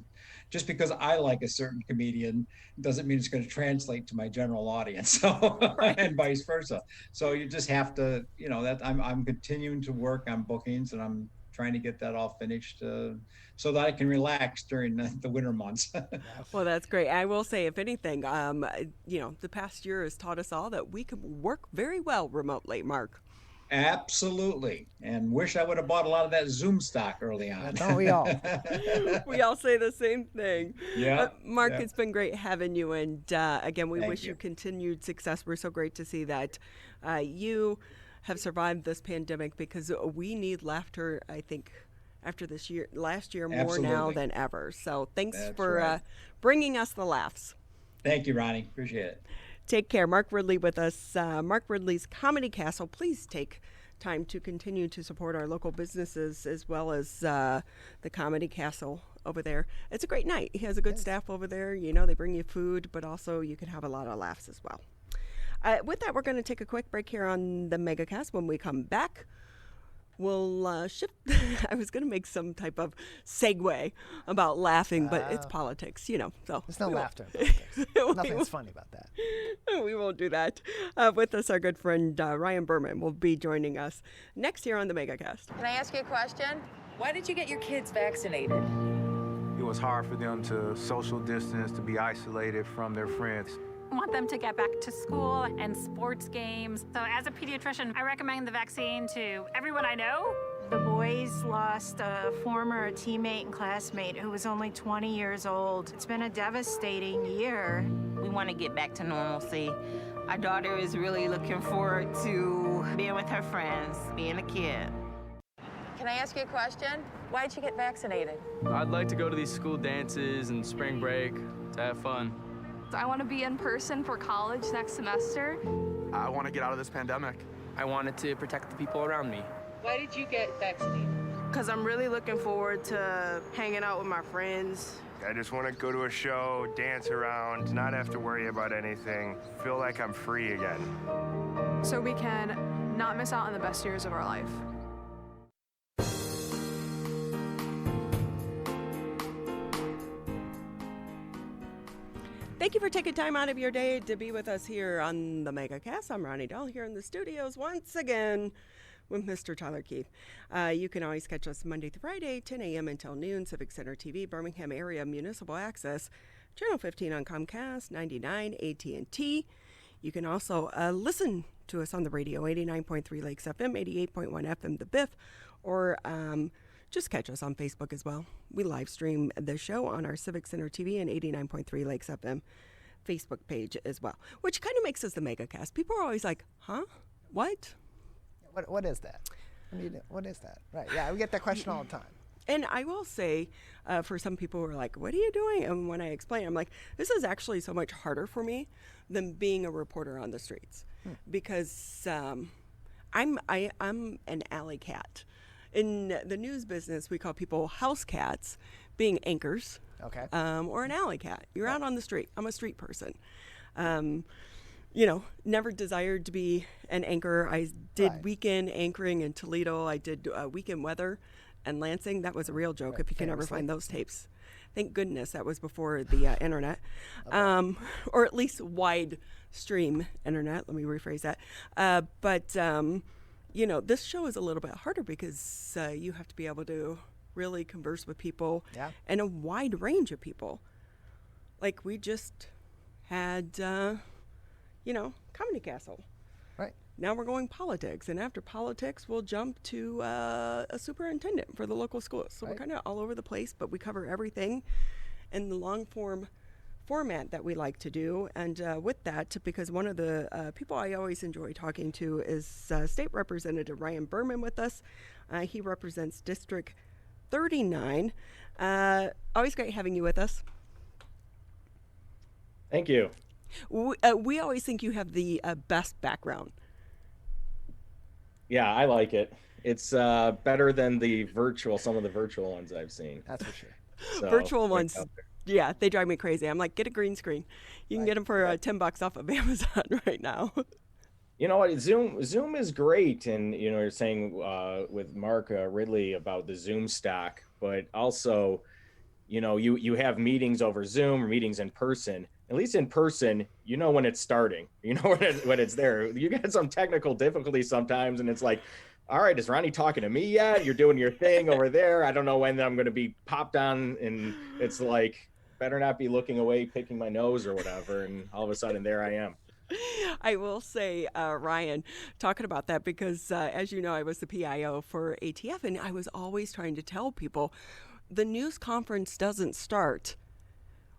just because I like a certain comedian doesn't mean it's going to translate to my general audience. So, and vice versa. So you just have to, that I'm continuing to work on bookings, and I'm trying to get that all finished so that I can relax during the winter months. Well, that's great. I will say, if anything, the past year has taught us all that we can work very well remotely, Mark. Absolutely. And wish I would have bought a lot of that Zoom stock early on. Don't we all? We all say the same thing. Yeah. Mark, yeah. it's been great having you. And again, we Thank wish you you. continued success. We're so great to see that you have survived this pandemic, because we need laughter, I think, after last year, more now Absolutely. than ever. So thanks That's for right. bringing us the laughs. Thank you, Ronnie. Appreciate it. Take care. Mark Ridley with us. Mark Ridley's Comedy Castle. Please take time to continue to support our local businesses as well as the Comedy Castle over there. It's a great night. He has a good staff over there. You know, they bring you food, but also you can have a lot of laughs as well. With that, we're going to take a quick break here on the Megacast. When we come back, we'll shift. I was going to make some type of segue about laughing, but it's politics, you know. So There's no we won't. laughter in politics. We Nothing's funny about that. We won't do that. With us, our good friend Ryan Berman will be joining us next here on the Megacast. Can I ask you a question? Why did you get your kids vaccinated? It was hard for them to social distance, to be isolated from their friends. I want them to get back to school and sports games. So as a pediatrician, I recommend the vaccine to everyone I know. The boys lost a former teammate and classmate who was only 20 years old. It's been a devastating year. We want to get back to normalcy. Our daughter is really looking forward to being with her friends, being a kid. Can I ask you a question? Why did you get vaccinated? I'd like to go to these school dances and spring break to have fun. I want to be in person for college next semester. I want to get out of this pandemic. I wanted to protect the people around me. Why did you get vaccinated? Because I'm really looking forward to hanging out with my friends. I just want to go to a show, dance around, not have to worry about anything, feel like I'm free again. So we can not miss out on the best years of our life. Thank you for taking time out of your day to be with us here on the Megacast. I'm Ronnie Dahl here in the studios once again with Mr. Tyler Keith. You can always catch us Monday through Friday, 10 a.m. until noon, Civic Center TV, Birmingham area municipal access, Channel 15 on Comcast, 99 AT&T. You can also listen to us on the radio, 89.3 Lakes FM, 88.1 FM The Biff, or just catch us on Facebook as well. We live stream the show on our Civic Center TV and 89.3 Lakes FM Facebook page as well, which kind of makes us the Megacast. People are always like, huh? What? What is that? What is that? Right. Yeah, we get that question all the time. And I will say, for some people who are like, what are you doing? And when I explain, I'm like, this is actually so much harder for me than being a reporter on the streets. Because I'm an alley cat. In the news business, we call people house cats, being anchors. Okay. Or an alley cat. You're out on the street. I'm a street person. You know, never desired to be an anchor. I did weekend anchoring in Toledo. I did weekend weather and Lansing. That was a real joke if you can ever find those tapes. Thank goodness that was before the internet, or at least wide stream internet. Let me rephrase that. But you know, this show is a little bit harder because you have to be able to really converse with people and a wide range of people. Like we just had, you know, Comedy Castle. Right. Now we're going politics, and after politics, we'll jump to a superintendent for the local schools. So we're kind of all over the place, but we cover everything in the long format that we like to do. And with that, because one of the people I always enjoy talking to is State Representative Ryan Berman with us. He represents District 39. Always great having you with us. Thank you. We always think you have the best background. Yeah, I like it. It's better than some of the virtual ones I've seen. That's for sure. So, virtual ones, yeah, they drive me crazy. I'm like, get a green screen. You can get them for $10 off of Amazon right now. You know what? Zoom is great, and you know, you're saying with Mark Ridley about the Zoom stock, but also, you know, you have meetings over Zoom or meetings in person. At least in person, you know when it's starting. You know when it's there. You get some technical difficulties sometimes, and it's like, all right, is Ronnie talking to me yet? You're doing your thing over there. I don't know when I'm going to be popped on, and it's like, better not be looking away, picking my nose or whatever, and all of a sudden there I am. I will say, Ryan, talking about that, because as you know, I was the PIO for ATF, and I was always trying to tell people the news conference doesn't start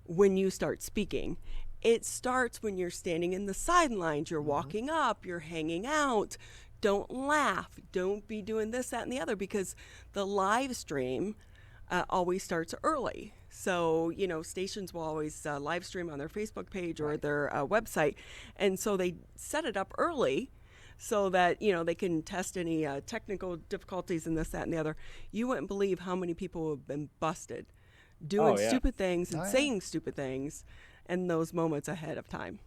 when you start speaking. It starts when you're standing in the sidelines, you're walking up, you're hanging out. Don't laugh. Don't be doing this, that, and the other, because the live stream always starts early. So, you know, stations will always live stream on their Facebook page or their website. And so they set it up early so that, you know, they can test any technical difficulties and this, that, and the other. You wouldn't believe how many people have been busted doing stupid things and saying stupid things in those moments ahead of time.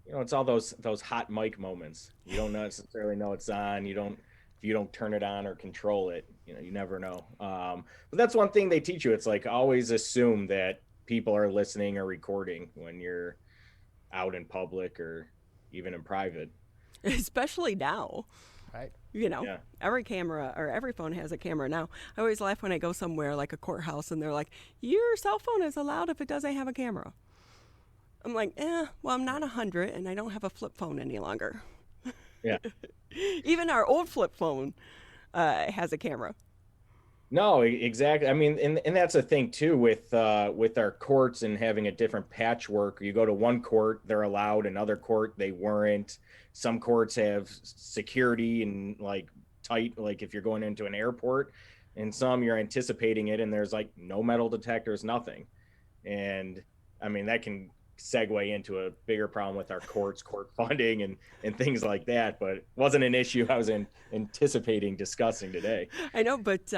You know, it's all those hot mic moments. You don't necessarily know it's on. If you don't turn it on or control it, you know, you never know. But that's one thing they teach you. It's like, always assume that people are listening or recording when you're out in public or even in private. Especially now. Right. You know, every camera or every phone has a camera now. I always laugh when I go somewhere like a courthouse and they're like, your cell phone is allowed if it doesn't have a camera. I'm like, well, I'm not 100 and I don't have a flip phone any longer. Yeah. Even our old flip phone has a camera. No, exactly. I mean, and that's a thing too with our courts and having a different patchwork. You go to one court, they're allowed. Another court, they weren't. Some courts have security and like tight, like if you're going into an airport, and some you're anticipating it and there's like no metal detectors, nothing. And I mean, that can segue into a bigger problem with our court funding and things like that, but it wasn't an issue I was anticipating discussing today. I know, but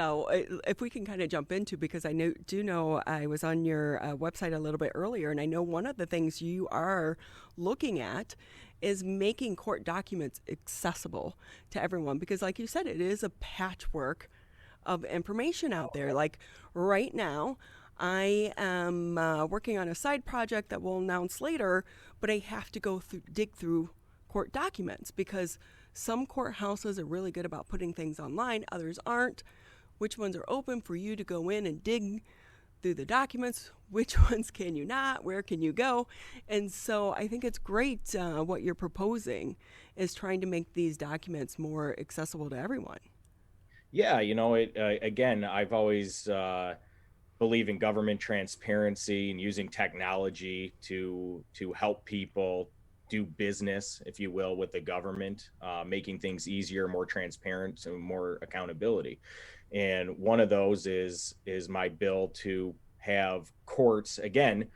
if we can kind of jump into, because I do know I was on your website a little bit earlier, and I know one of the things you are looking at is making court documents accessible to everyone, because like you said, it is a patchwork of information out there. Like right now, I am working on a side project that we'll announce later, but I have to dig through court documents because some courthouses are really good about putting things online, others aren't. Which ones are open for you to go in and dig through the documents? Which ones can you not? Where can you go? And so I think it's great what you're proposing is trying to make these documents more accessible to everyone. Yeah, you know, again, I've always believe in government transparency and using technology to help people do business, if you will, with the government, making things easier, more transparent, and more accountability. And one of those is my bill to have courts, again,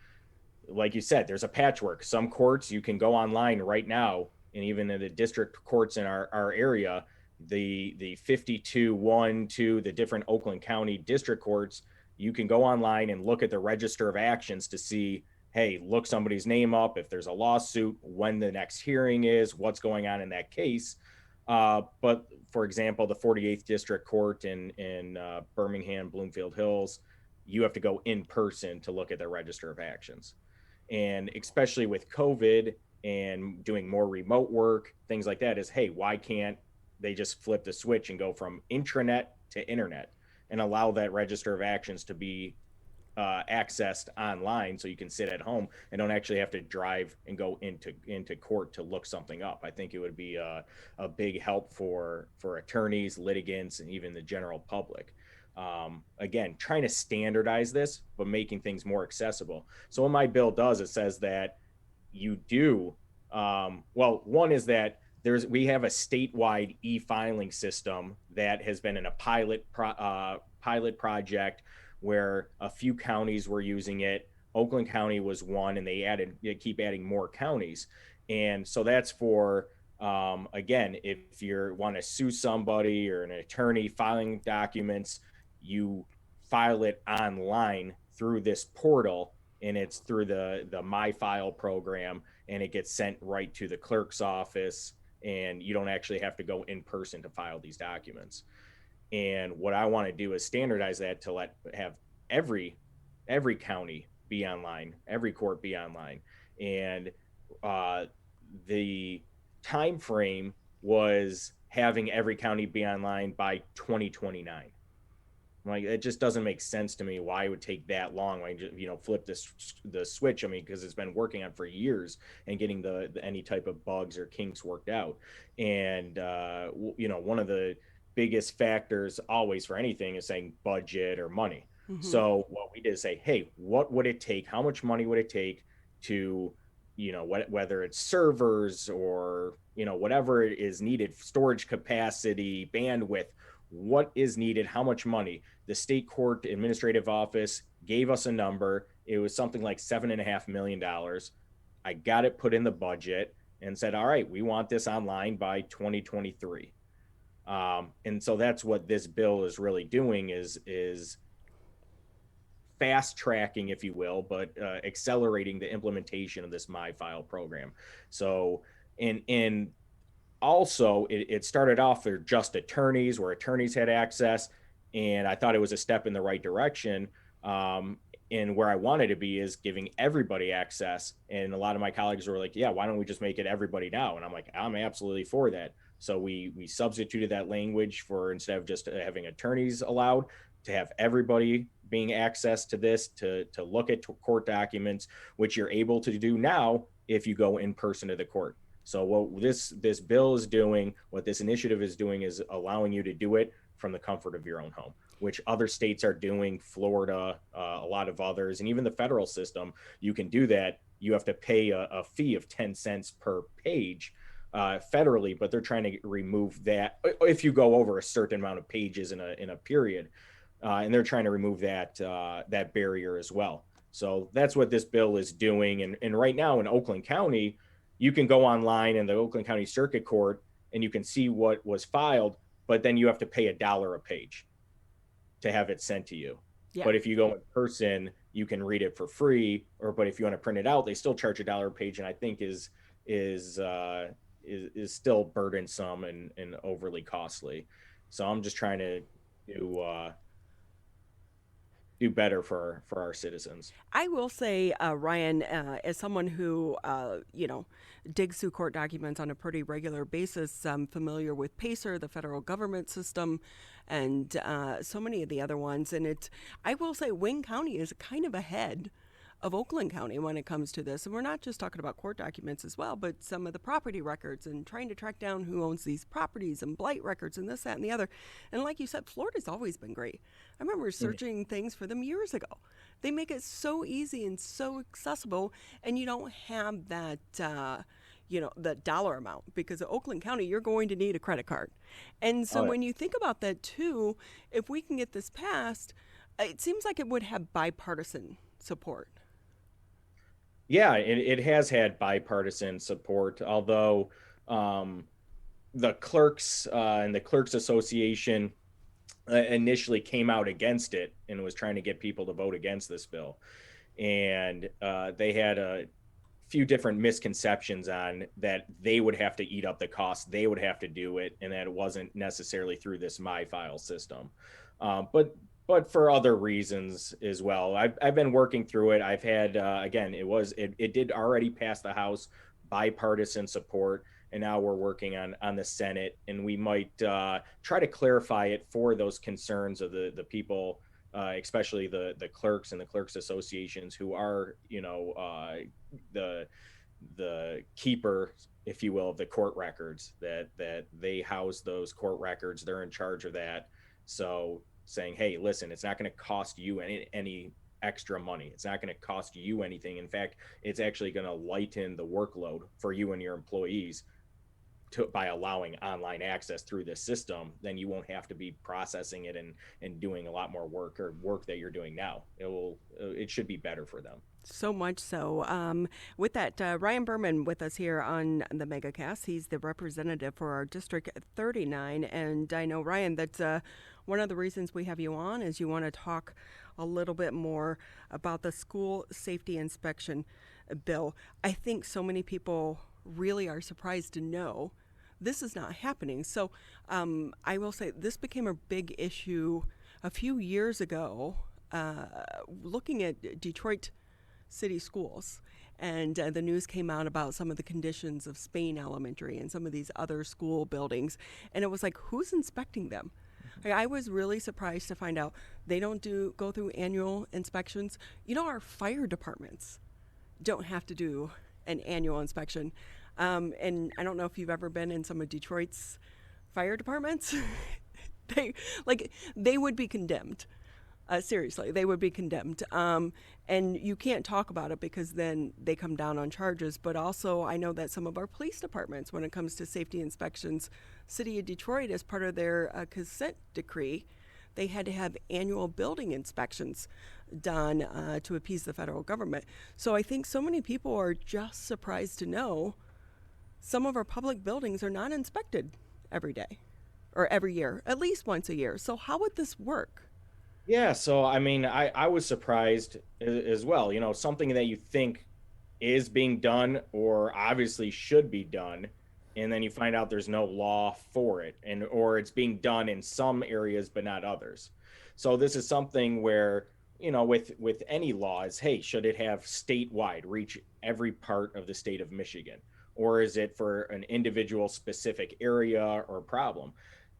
like you said, there's a patchwork. Some courts you can go online right now, and even in the district courts in our area, the 52, 1, 2, the different Oakland County district courts, you can go online and look at the register of actions to see, hey, look somebody's name up, if there's a lawsuit, when the next hearing is, what's going on in that case. But for example, the 48th District Court in Birmingham, Bloomfield Hills, you have to go in person to look at the register of actions. And especially with COVID and doing more remote work, things like that is, hey, why can't they just flip the switch and go from intranet to internet and allow that register of actions to be accessed online so you can sit at home and don't actually have to drive and go into court to look something up. I think it would be a big help for attorneys, litigants, and even the general public. Again, trying to standardize this, but making things more accessible. So what my bill does, it says that you do, one is that we have a statewide e-filing system that has been in a pilot project where a few counties were using it. Oakland County was one, and they keep adding more counties. And so that's for, again, if you want to sue somebody or an attorney filing documents, you file it online through this portal, and it's through the My File program, and it gets sent right to the clerk's office, and you don't actually have to go in person to file these documents. And what I want to do is standardize that to have every county be online, every court be online. And the time frame was having every county be online by 2029. I'm like, it just doesn't make sense to me why it would take that long. Why just, flip the switch? I mean, because it's been working on for years and getting the any type of bugs or kinks worked out. And one of the biggest factors always for anything is saying budget or money. Mm-hmm. So what we did is say, hey, what would it take? How much money would it take to, whether it's servers or, whatever is needed, storage capacity, bandwidth, what is needed, how much money? The state court administrative office gave us a number. It was something like $7.5 million. I got it put in the budget and said, all right, we want this online by 2023. And so that's what this bill is really doing is fast tracking, if you will, but accelerating the implementation of this MyFile program. So, and also it started off for just attorneys, where attorneys had access, and I thought it was a step in the right direction. And where I wanted to be is giving everybody access. And a lot of my colleagues were like, yeah, why don't we just make it everybody now? And I'm like, I'm absolutely for that. So we substituted that language for, instead of just having attorneys allowed, to have everybody being access to this, to look at court documents, which you're able to do now if you go in person to the court. So what this bill is doing, what this initiative is doing, is allowing you to do it from the comfort of your own home, which other states are doing. Florida, a lot of others, and even the federal system, you can do that. You have to pay a fee of 10 cents per page federally, but they're trying to remove that if you go over a certain amount of pages in a period, and they're trying to remove that barrier as well. So that's what this bill is doing. And right now in Oakland County, you can go online in the Oakland County Circuit Court and you can see what was filed, but then you have to pay $1 a page to have it sent to you. Yeah. But if you go in person, you can read it for free. But if you want to print it out, they still charge $1 a page, and I think is still burdensome and overly costly. So I'm just trying to do better for our citizens. I will say, Ryan, as someone who, digs through court documents on a pretty regular basis, I'm familiar with PACER, the federal government system, and so many of the other ones. And I will say Wayne County is kind of ahead of Oakland County when it comes to this. And we're not just talking about court documents as well, but some of the property records and trying to track down who owns these properties and blight records and this, that, and the other. And like you said, Florida's always been great. I remember searching things for them years ago. They make it so easy and so accessible, and you don't have that, the dollar amount, because at Oakland County, you're going to need a credit card. And so when you think about that too, if we can get this passed, it seems like it would have bipartisan support. Yeah, it has had bipartisan support, although the clerks and the Clerks Association initially came out against it and was trying to get people to vote against this bill. And they had a few different misconceptions on that they would have to eat up the cost, they would have to do it, and that it wasn't necessarily through this MyFile system. But for other reasons as well. I've been working through it. I've had, again, it did already pass the House, bipartisan support, and now we're working on the Senate, and we might try to clarify it for those concerns of the people, especially the clerks and the clerks associations, who are, the keeper, if you will, of the court records, that they house those court records. They're in charge of that. So saying, hey, listen, it's not going to cost you any extra money. It's not going to cost you anything. In fact, it's actually going to lighten the workload for you and your employees by allowing online access through this system. Then you won't have to be processing it and doing a lot more work that you're doing now. It should be better for them. So much so. With that, Ryan Berman with us here on the Megacast. He's the representative for our District 39. And I know, Ryan, that's one of the reasons we have you on is you want to talk a little bit more about the school safety inspection bill. I think so many people really are surprised to know this is not happening. So I will say this became a big issue a few years ago, looking at Detroit city schools. And the news came out about some of the conditions of Spain Elementary and some of these other school buildings. And it was like, who's inspecting them? I was really surprised to find out they don't go through annual inspections. Our fire departments don't have to do an annual inspection. And I don't know if you've ever been in some of Detroit's fire departments. They would be condemned. Seriously, they would be condemned. And you can't talk about it because then they come down on charges. But also, I know that some of our police departments, when it comes to safety inspections, City of Detroit, as part of their consent decree, they had to have annual building inspections done to appease the federal government. So I think so many people are just surprised to know some of our public buildings are not inspected every day or every year, at least once a year. So how would this work? Yeah, so I mean, I was surprised as well. Something that you think is being done or obviously should be done, and then you find out there's no law for it, or it's being done in some areas but not others. So this is something where, with any laws, hey, should it have statewide, reach every part of the state of Michigan, or is it for an individual specific area or problem?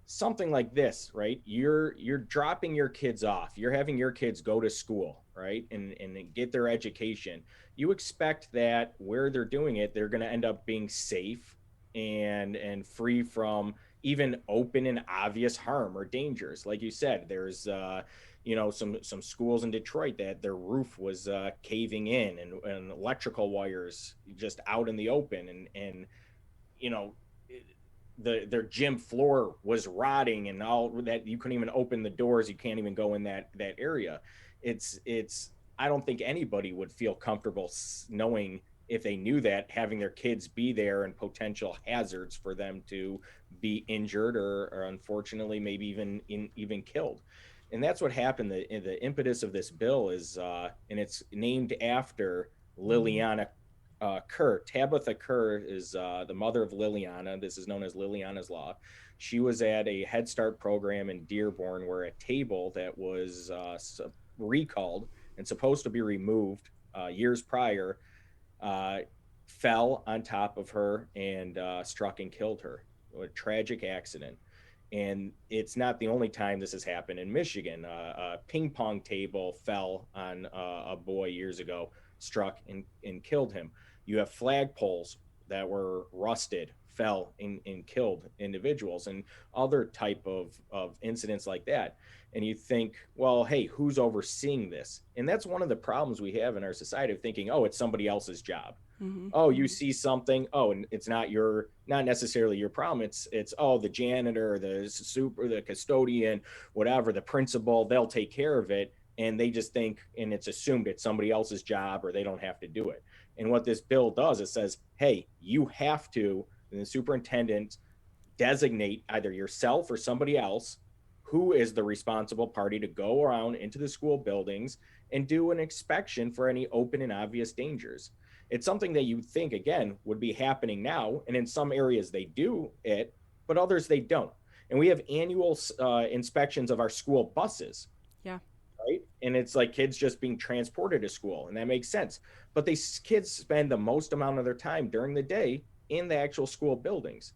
Something like this, right? You're dropping your kids off. You're having your kids go to school, right? And get their education. You expect that where they're doing it, they're going to end up being safe and free from even open and obvious harm or dangers. Like you said, there's some schools in Detroit that their roof was caving in and electrical wires just out in the open, and their gym floor was rotting and all that. You couldn't even open the doors. You can't even go in that area. It's I don't think anybody would feel comfortable knowing, if they knew that, having their kids be there and potential hazards for them to be injured or unfortunately maybe even killed. And that's what happened. The impetus of this bill is and it's named after Liliana Kerr. Tabitha Kerr is the mother of Liliana. This is known as Liliana's Law. She was at a Head Start program in Dearborn where a table that was recalled and supposed to be removed years prior fell on top of her and struck and killed her. A tragic accident. And it's not the only time this has happened in Michigan. A ping pong table fell on a boy years ago, struck and killed him. You have flagpoles that were rusted, fell and killed individuals, and other type of incidents like that. And you think, well, hey, who's overseeing this? And that's one of the problems we have in our society of thinking, oh, it's somebody else's job. Mm-hmm. Oh, you see something, and it's not necessarily your problem. It's the janitor, the custodian, whatever, the principal, they'll take care of it. And they just think, and it's assumed it's somebody else's job or they don't have to do it. And what this bill does, it says, hey, you have to, and the superintendent, designate either yourself or somebody else who is the responsible party to go around into the school buildings and do an inspection for any open and obvious dangers. It's something that you think, again, would be happening now. And in some areas they do it, but others they don't. And we have annual inspections of our school buses. Yeah. Right? And it's like kids just being transported to school, and that makes sense. But these kids spend the most amount of their time during the day in the actual school buildings.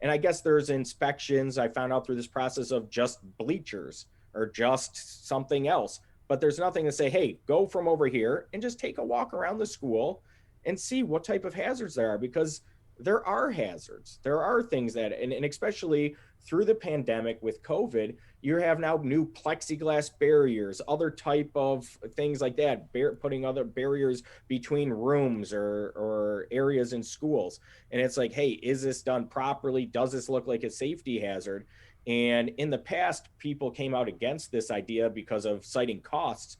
And I guess there's inspections, I found out through this process, of just bleachers or just something else. But there's nothing to say, hey, go from over here and just take a walk around the school and see what type of hazards there are, because there are hazards. There are things that, and especially through the pandemic with COVID, you have now new plexiglass barriers, other type of things like that, putting other barriers between rooms or areas in schools. And it's like, hey, is this done properly? Does this look like a safety hazard? And in the past, people came out against this idea because of citing costs.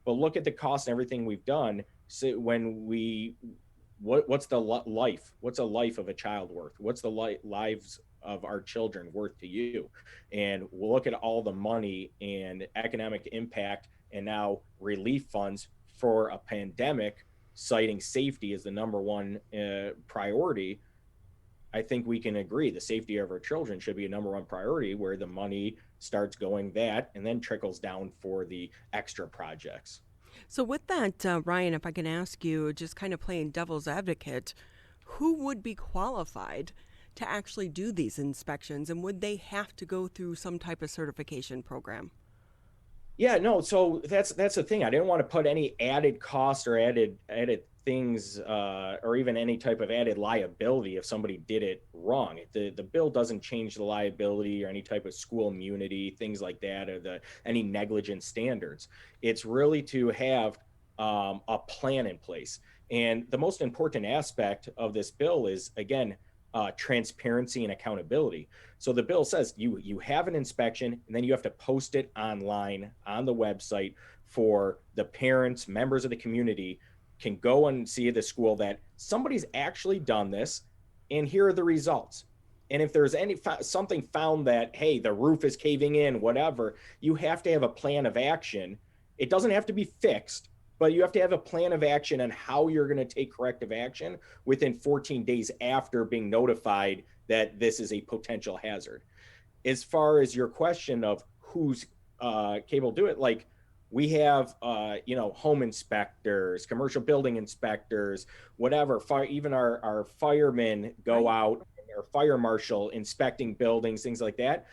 But look at the cost and everything we've done. So what's the life? What's a life of a child worth? What's the lives of our children worth to you? And we'll look at all the money and economic impact and now relief funds for a pandemic, citing safety as the number one priority. I think we can agree the safety of our children should be a number one priority, where the money starts going that and then trickles down for the extra projects. So with that, Ryan, if I can ask you, just kind of playing devil's advocate, who would be qualified to actually do these inspections, and would they have to go through some type of certification program? Yeah, no. So that's the thing. I didn't want to put any added cost or added things, or even any type of added liability if somebody did it wrong. The bill doesn't change the liability or any type of school immunity, things like that, or any negligence standards. It's really to have a plan in place. And the most important aspect of this bill is, again, transparency and accountability. So the bill says you have an inspection, and then you have to post it online on the website for the parents, members of the community can go and see the school that somebody's actually done this, and here are the results. And if there's something found that, hey, the roof is caving in, whatever, you have to have a plan of action. It doesn't have to be fixed, but you have to have a plan of action on how you're going to take corrective action within 14 days after being notified that this is a potential hazard. As far as your question of who's capable to do it, like we have, home inspectors, commercial building inspectors, whatever, even our firemen go out, or fire marshal inspecting buildings, things like that.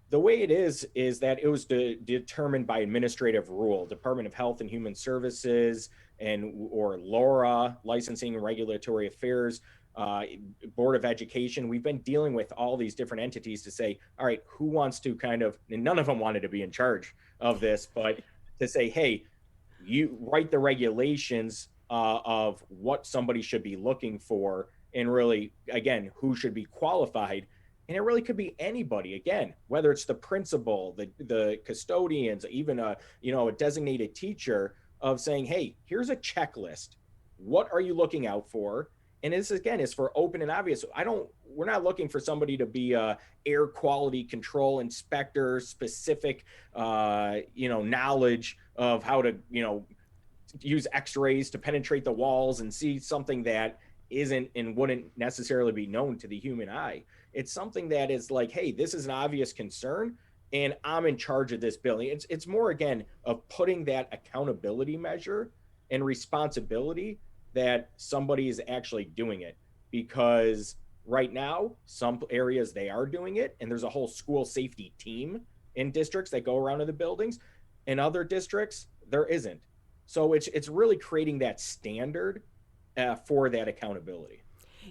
The way it is that it was determined by administrative rule, Department of Health and Human Services, or LAURA, Licensing and Regulatory Affairs, Board of Education. We've been dealing with all these different entities to say, all right, who wants to and none of them wanted to be in charge of this, but to say, hey, you write the regulations of what somebody should be looking for, and really, again, who should be qualified. And it really could be anybody, again, whether it's the principal, the custodians, even a designated teacher, of saying, hey, here's a checklist. What are you looking out for? And this, again, is for open and obvious. We're not looking for somebody to be a air quality control inspector, specific, knowledge of how to, use x-rays to penetrate the walls and see something that isn't and wouldn't necessarily be known to the human eye. It's something that is like, hey, this is an obvious concern, and I'm in charge of this building. It's more, again, of putting that accountability measure and responsibility that somebody is actually doing it. Because right now, some areas they are doing it, and there's a whole school safety team in districts that go around to the buildings. In other districts, there isn't. So it's really creating that standard for that accountability.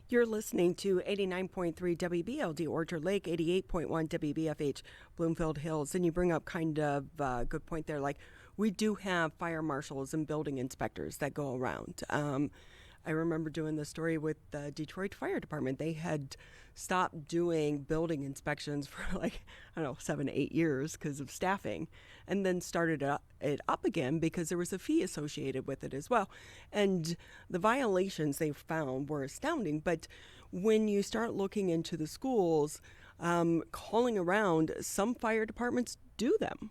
You're listening to 89.3 WBLD Orchard Lake, 88.1 WBFH Bloomfield Hills, and you bring up kind of a good point there. Like, we do have fire marshals and building inspectors that go around. I remember doing the story with the Detroit Fire Department. They had stopped doing building inspections for 7 to 8 years because of staffing, and then started it up again because there was a fee associated with it as well. And the violations they found were astounding. But when you start looking into the schools, calling around, some fire departments do them.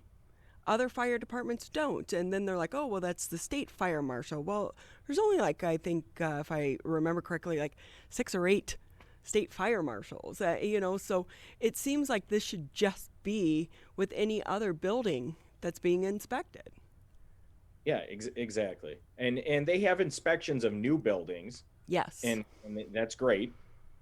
Other fire departments don't. And then they're like, oh, well, that's the state fire marshal. Well, there's only I think, if I remember correctly, 6 or 8 state fire marshals, so it seems like this should just be with any other building that's being inspected. Yeah, exactly. And they have inspections of new buildings. Yes. And that's great.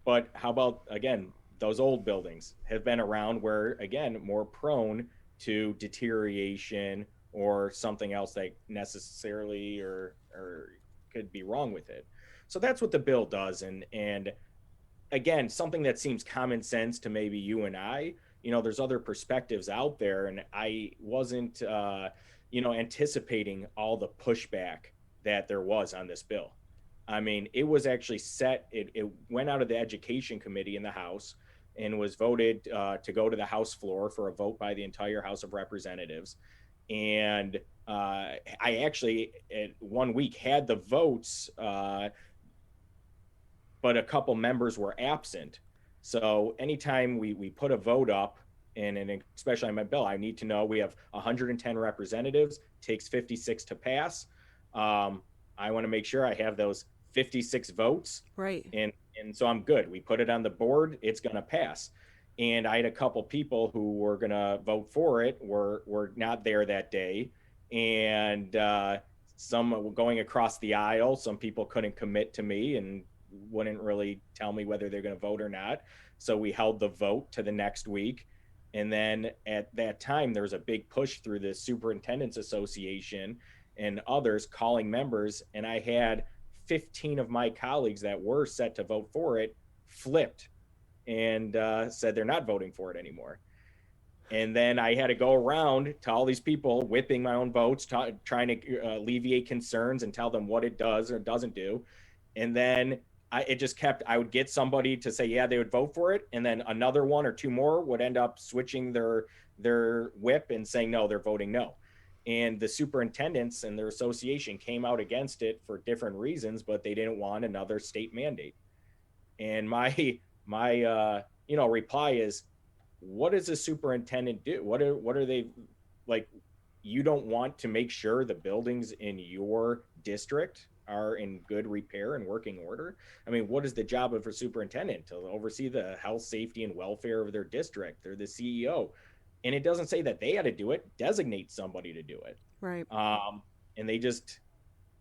But how about, again, those old buildings have been around where, again, more prone to deterioration or something else that necessarily or could be wrong with it. So that's what the bill does. And again, something that seems common sense to maybe you and I, there's other perspectives out there, and I wasn't, anticipating all the pushback that there was on this bill. I mean, it was actually it went out of the Education Committee in the House and was voted to go to the House floor for a vote by the entire House of Representatives. And I actually, at 1 week, had the votes, but a couple members were absent. So anytime we put a vote up, and especially on my bill, I need to know we have 110 representatives, takes 56 to pass. I want to make sure I have those 56 votes. Right. And so I'm good. We put it on the board, it's going to pass. And I had a couple people who were going to vote for it, were not there that day. And some were going across the aisle. Some people couldn't commit to me, and wouldn't really tell me whether they're going to vote or not. So we held the vote to the next week. And then at that time, there was a big push through the Superintendents Association and others calling members. And I had 15 of my colleagues that were set to vote for it flipped and said they're not voting for it anymore. And then I had to go around to all these people, whipping my own votes, trying to alleviate concerns and tell them what it does or doesn't do. And then I would get somebody to say, yeah, they would vote for it. And then another one or two more would end up switching their whip and saying, no, they're voting no. And the superintendents and their association came out against it for different reasons, but they didn't want another state mandate. And my reply is, what does a superintendent do? What are they like? You don't want to make sure the buildings in your district are in good repair and working order? I mean, what is the job of a superintendent? To oversee the health, safety, and welfare of their district. They're the CEO. And it doesn't say that they had to do it, designate somebody to do it. Right. And they just,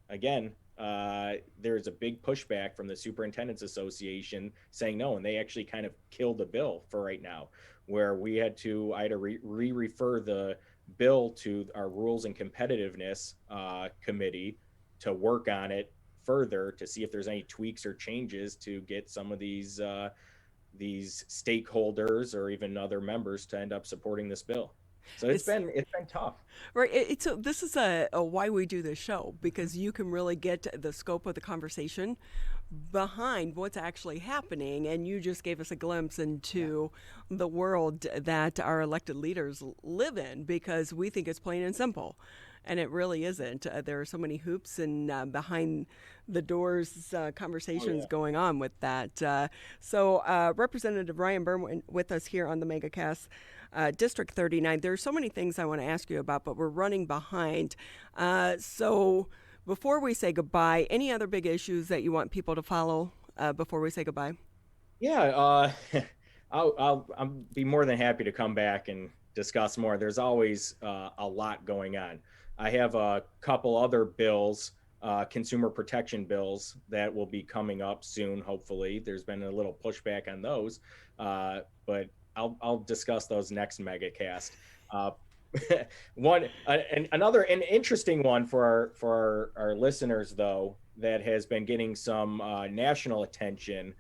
again, there's a big pushback from the Superintendents Association saying no, and they actually kind of killed the bill for right now, where I had to re-refer the bill to our Rules and Competitiveness Committee to work on it further to see if there's any tweaks or changes to get some of these stakeholders or even other members to end up supporting this bill. So it's been tough. Right. So this is a why we do this show, because you can really get the scope of the conversation behind what's actually happening. And you just gave us a glimpse into the world that our elected leaders live in, because we think it's plain and simple. And it really isn't. There are so many hoops and behind the doors conversations going on with that. So Representative Ryan Berman with us here on the Megacast, District 39. There's so many things I want to ask you about, but we're running behind. So before we say goodbye, any other big issues that you want people to follow before we say goodbye? Yeah, I'll be more than happy to come back and discuss more. There's always a lot going on. I have a couple other bills, consumer protection bills, that will be coming up soon, hopefully. There's been a little pushback on those, but I'll discuss those next Megacast. An interesting one for our listeners, though, that has been getting some national attention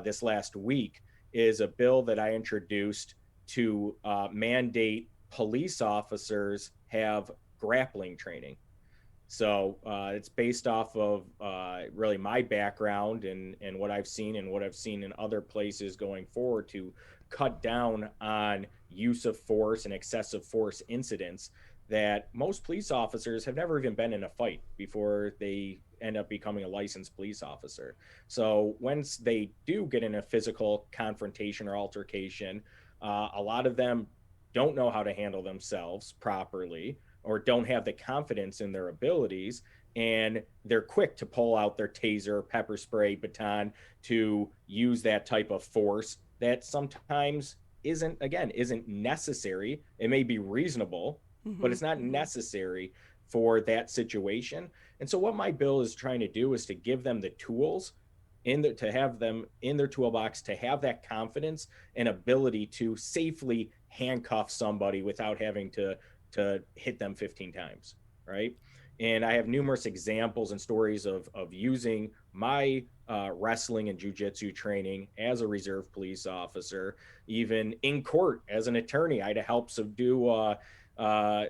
this last week is a bill that I introduced to mandate police officers have grappling training. So it's based off of really my background and what I've seen in other places going forward to cut down on use of force and excessive force incidents that most police officers have never even been in a fight before they end up becoming a licensed police officer. So once they do get in a physical confrontation or altercation, a lot of them don't know how to handle themselves properly or don't have the confidence in their abilities, and they're quick to pull out their taser, pepper spray, baton to use that type of force that sometimes isn't necessary. It may be reasonable, but it's not necessary for that situation. And so what my bill is trying to do is to give them the tools to have them in their toolbox, to have that confidence and ability to safely handcuff somebody without having to hit them 15 times, right? And I have numerous examples and stories of using my wrestling and jiu-jitsu training as a reserve police officer, even in court as an attorney. I had to help subdue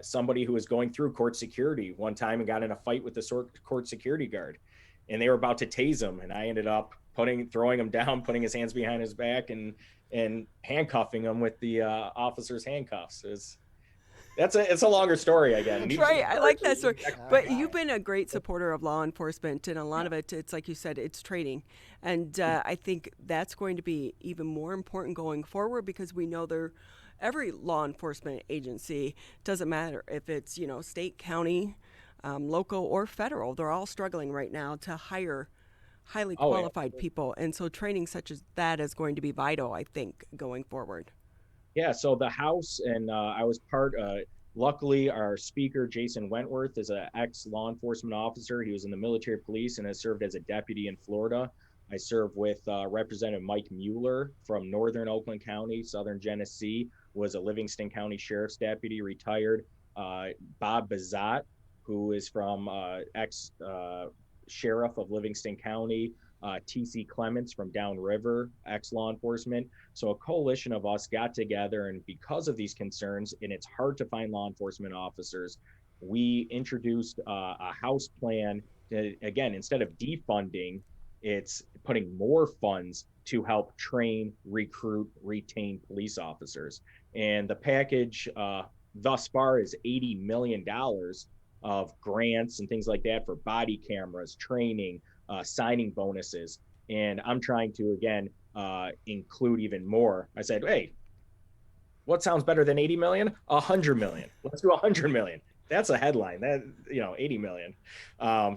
somebody who was going through court security one time and got in a fight with the court security guard. And they were about to tase him, and I ended up throwing him down, putting his hands behind his back, and handcuffing him with the officer's handcuffs. It's a longer story again. Right, I like that story. But you've been a great supporter of law enforcement, and a lot of it's like you said, it's training. And I think that's going to be even more important going forward, because we know every law enforcement agency, doesn't matter if it's state, county, local, or federal, they're all struggling right now to hire highly qualified people. And so training such as that is going to be vital, I think, going forward. Yeah, so the House, and I was luckily our speaker, Jason Wentworth, is an ex-law enforcement officer. He was in the military police and has served as a deputy in Florida. I serve with Representative Mike Mueller from Northern Oakland County, Southern Genesee, was a Livingston County Sheriff's Deputy, retired. Bob Bazat, who is from ex-sheriff of Livingston County, T.C. Clements from downriver, ex-law enforcement. So a coalition of us got together, and because of these concerns, and it's hard to find law enforcement officers, we introduced a House plan. Again, instead of defunding, it's putting more funds to help train, recruit, retain police officers. And the package thus far is $80 million of grants and things like that for body cameras, training, signing bonuses. And I'm trying to, again, include even more. I said, hey, what sounds better than 80 million? 100 million. Let's do 100 million. That's a headline. That, 80 million.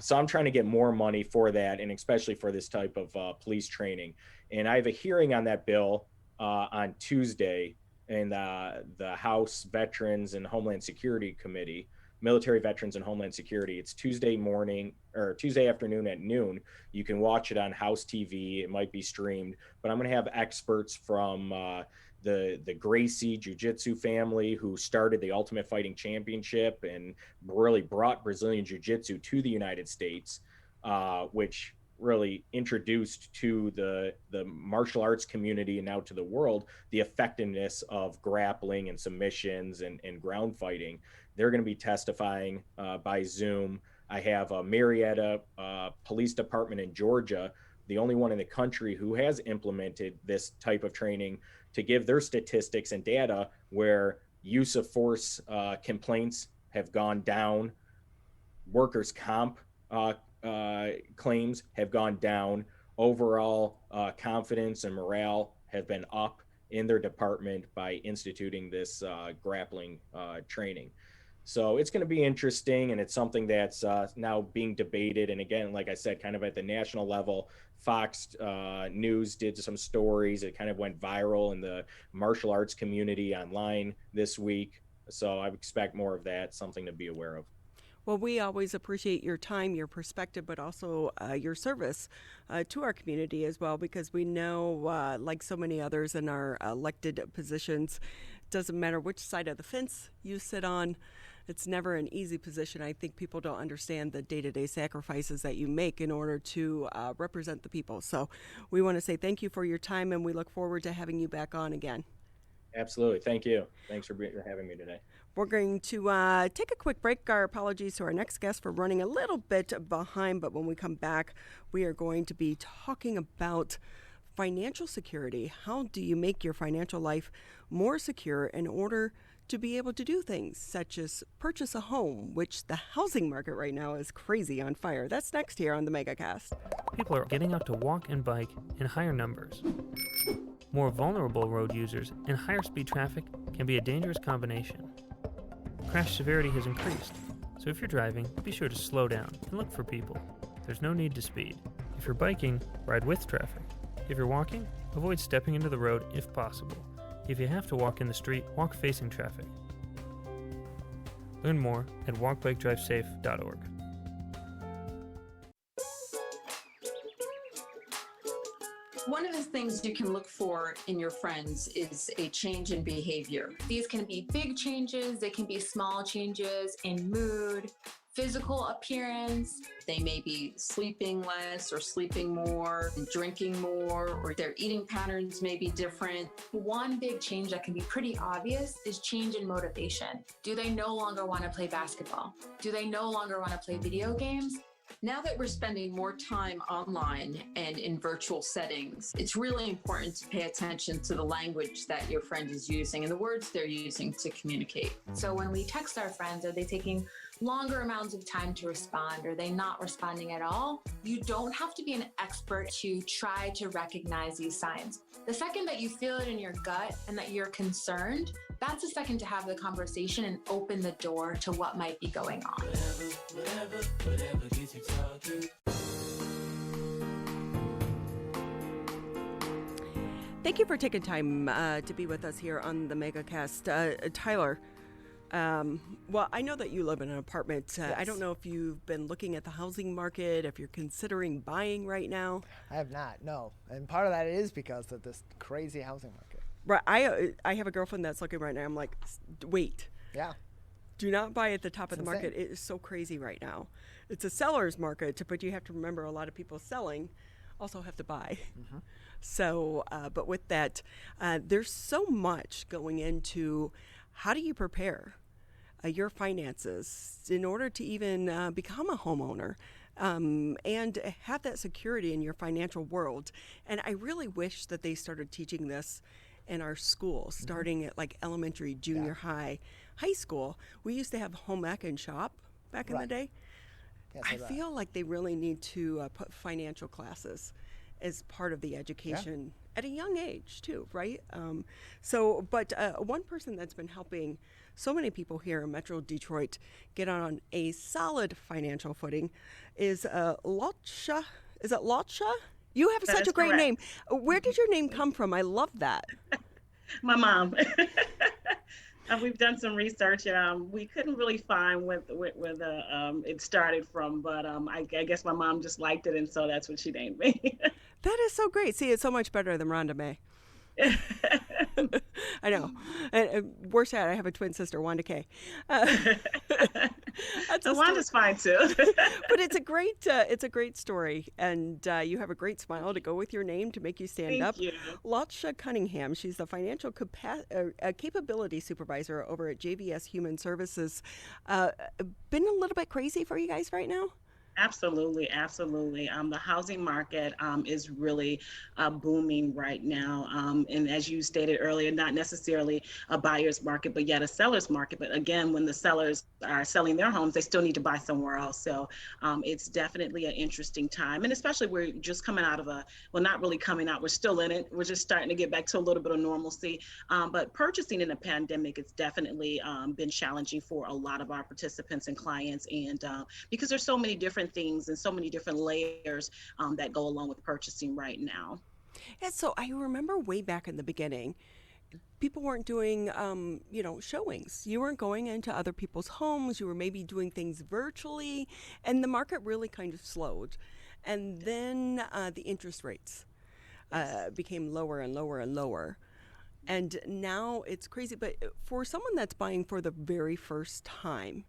So I'm trying to get more money for that, and especially for this type of police training. And I have a hearing on that bill on Tuesday in the House Veterans and Homeland Security Committee, Military Veterans and Homeland Security. It's Tuesday morning or Tuesday afternoon at noon. You can watch it on House TV. It might be streamed, but I'm going to have experts from the Gracie Jiu-Jitsu family, who started the Ultimate Fighting Championship and really brought Brazilian Jiu-Jitsu to the United States, which really introduced to the martial arts community and now to the world the effectiveness of grappling and submissions and ground fighting. They're going to be testifying by Zoom. I have a Marietta Police Department in Georgia, the only one in the country who has implemented this type of training, to give their statistics and data where use of force complaints have gone down, workers' comp claims have gone down, overall confidence and morale have been up in their department by instituting this grappling training. So it's going to be interesting, and it's something that's now being debated. And again, like I said, kind of at the national level, Fox News did some stories. It kind of went viral in the martial arts community online this week. So I expect more of that, something to be aware of. Well, we always appreciate your time, your perspective, but also your service to our community as well, because we know, like so many others in our elected positions, it doesn't matter which side of the fence you sit on. It's never an easy position. I think people don't understand the day-to-day sacrifices that you make in order to represent the people. So we want to say thank you for your time, and we look forward to having you back on again. Absolutely. Thank you. Thanks for having me today. We're going to take a quick break. Our apologies to our next guest for running a little bit behind, but when we come back, we are going to be talking about financial security. How do you make your financial life more secure in order to be able to do things such as purchase a home, which the housing market right now is crazy on fire? That's next here on the Megacast. People are getting out to walk and bike in higher numbers. More vulnerable road users and higher speed traffic can be a dangerous combination. Crash severity has increased, so if you're driving, be sure to slow down and look for people. There's no need to speed. If you're biking, ride with traffic. If you're walking, avoid stepping into the road if possible. If you have to walk in the street, walk facing traffic. Learn more at walkbikedrivesafe.org. One of the things you can look for in your friends is a change in behavior. These can be big changes, they can be small changes in mood, physical appearance. They may be sleeping less or sleeping more, drinking more, or their eating patterns may be different. One big change that can be pretty obvious is change in motivation. Do they no longer want to play basketball? Do they no longer want to play video games? Now that we're spending more time online and in virtual settings, it's really important to pay attention to the language that your friend is using and the words they're using to communicate. So when we text our friends, are they taking longer amounts of time to respond? Are they not responding at all? You don't have to be an expert to try to recognize these signs. The second that you feel it in your gut and that you're concerned, that's the second to have the conversation and open the door to what might be going on. Whatever gets you talking. Thank you for taking time to be with us here on the Megacast. Tyler, Well, I know that you live in an apartment. I Yes. don't know if you've been looking at the housing market, if you're considering buying right now. I have not, no. And part of that is because of this crazy housing market. Right. I have a girlfriend that's looking right now. I'm like, wait. Yeah. Do not buy at the top of the It's market. insane. It is so crazy right now. It's a seller's market, but you have to remember a lot of people selling also have to buy. Mm-hmm. So, but with that, there's so much going into how do you prepare your finances in order to even become a homeowner and have that security in your financial world. And I really wish that they started teaching this in our schools, starting at like elementary, junior high, high school. We used to have home ec and shop back in the day. Yes, I feel like they really need to put financial classes as part of the education at a young age too, right? But one person that's been helping so many people here in Metro Detroit get on a solid financial footing is Laltsha. Is it Laltsha? You have That such is a great correct. name. Where did your name come from? I love that. My mom. We've done some research. We couldn't really find where it started from, but I guess my mom just liked it, and so that's what she named me. That is so great. See, it's so much better than Rhonda May. I know. And worse yet, I have a twin sister, Wanda Kay. Wanda's fine too. But it's a great story, and you have a great smile to go with your name to make you stand Thank up. you. Laltsha Cunningham, she's the financial capability supervisor over at JVS Human Services. Been a little bit crazy for you guys right now? Absolutely, absolutely. The housing market is really booming right now. And as you stated earlier, not necessarily a buyer's market, but yet a seller's market. But again, when the sellers are selling their homes, they still need to buy somewhere else. So it's definitely an interesting time. And especially we're just coming out of not really coming out, we're still in it. We're just starting to get back to a little bit of normalcy. But purchasing in a pandemic, it's definitely been challenging for a lot of our participants and clients. And because there's so many different things and so many different layers that go along with purchasing right now. Yeah, so I remember way back in the beginning, people weren't doing, showings. You weren't going into other people's homes. You were maybe doing things virtually, and the market really kind of slowed. And then the interest rates became lower and lower and lower. And now it's crazy. But for someone that's buying for the very first time,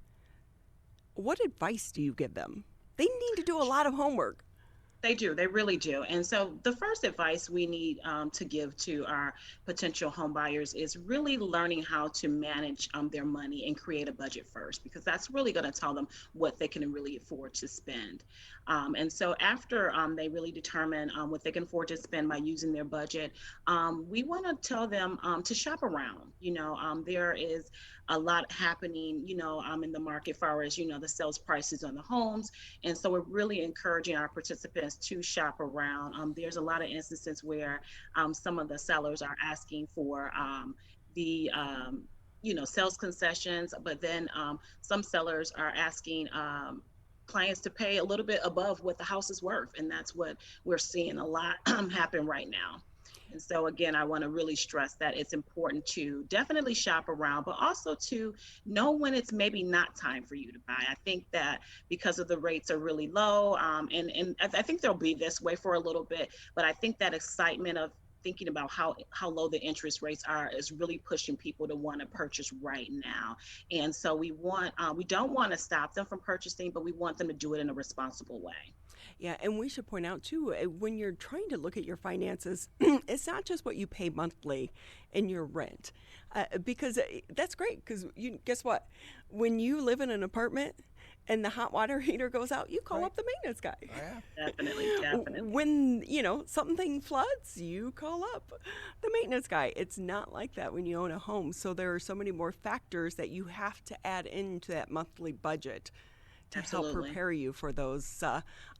what advice do you give them? They need to do a lot of homework. They do. They really do. And so the first advice we need to give to our potential home buyers is really learning how to manage their money and create a budget first, because that's really going to tell them what they can really afford to spend. And so after they really determine what they can afford to spend by using their budget, we want to tell them to shop around. There is a lot happening, in the market as far as, the sales prices on the homes. And so we're really encouraging our participants to shop around. There's a lot of instances where some of the sellers are asking for the sales concessions, but then some sellers are asking clients to pay a little bit above what the house is worth. And that's what we're seeing a lot happen right now. And so again, I want to really stress that it's important to definitely shop around, but also to know when it's maybe not time for you to buy. I think that because of the rates are really low, and I think they'll be this way for a little bit, but I think that excitement of thinking about how low the interest rates are is really pushing people to want to purchase right now. And so we don't want to stop them from purchasing, but we want them to do it in a responsible way. Yeah, and we should point out too, when you're trying to look at your finances, it's not just what you pay monthly in your rent, because that's great. Because guess what? When you live in an apartment and the hot water heater goes out, you call up the maintenance guy. Oh, yeah. Definitely. When something floods, you call up the maintenance guy. It's not like that when you own a home. So there are so many more factors that you have to add into that monthly budget to help prepare you for those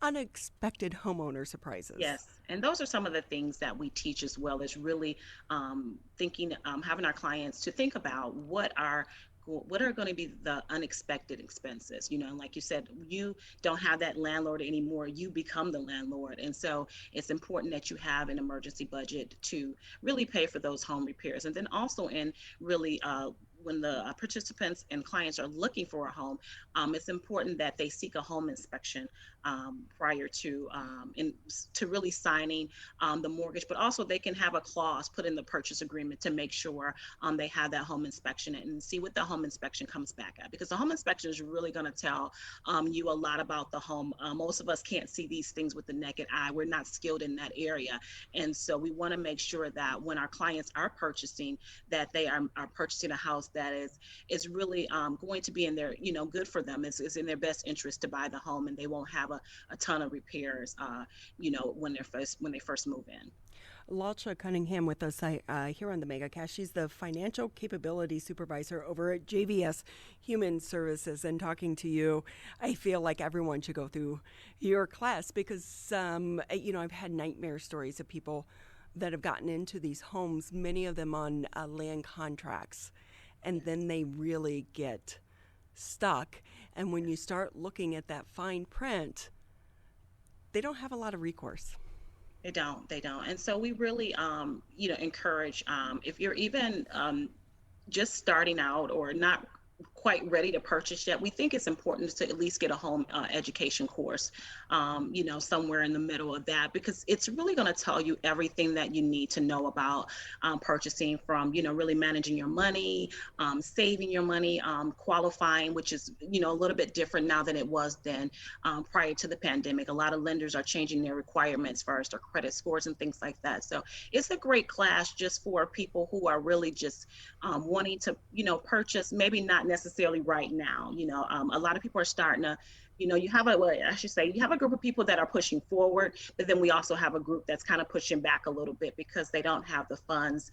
unexpected homeowner surprises. Yes, and those are some of the things that we teach as well, is really having our clients to think about what are going to be the unexpected expenses. And like you said, you don't have that landlord anymore, you become the landlord. And so it's important that you have an emergency budget to really pay for those home repairs. And then also in really when the participants and clients are looking for a home, it's important that they seek a home inspection prior to really signing the mortgage, but also they can have a clause put in the purchase agreement to make sure they have that home inspection and see what the home inspection comes back at, because the home inspection is really going to tell you a lot about the home. Most of us can't see these things with the naked eye. We're not skilled in that area, and so we want to make sure that when our clients are purchasing, that they are purchasing a house that is really going to be in their, good for them. It's in their best interest to buy the home, and they won't have a ton of repairs, when they first move in. Laltsha Cunningham with us here on the Megacast. She's the Financial Capability Supervisor over at JVS Human Services. And talking to you, I feel like everyone should go through your class because, I've had nightmare stories of people that have gotten into these homes, many of them on land contracts, and then they really get stuck. And when you start looking at that fine print, they don't have a lot of recourse. They don't. And so we really, encourage, if you're even just starting out or not quite ready to purchase yet, we think it's important to at least get a home education course, somewhere in the middle of that, because it's really going to tell you everything that you need to know about purchasing, from, really managing your money, saving your money, qualifying, which is, a little bit different now than it was then prior to the pandemic. A lot of lenders are changing their requirements first, or credit scores and things like that. So it's a great class just for people who are really just wanting to, purchase, maybe not necessarily right now. A lot of people are starting to, you have a group of people that are pushing forward, but then we also have a group that's kind of pushing back a little bit because they don't have the funds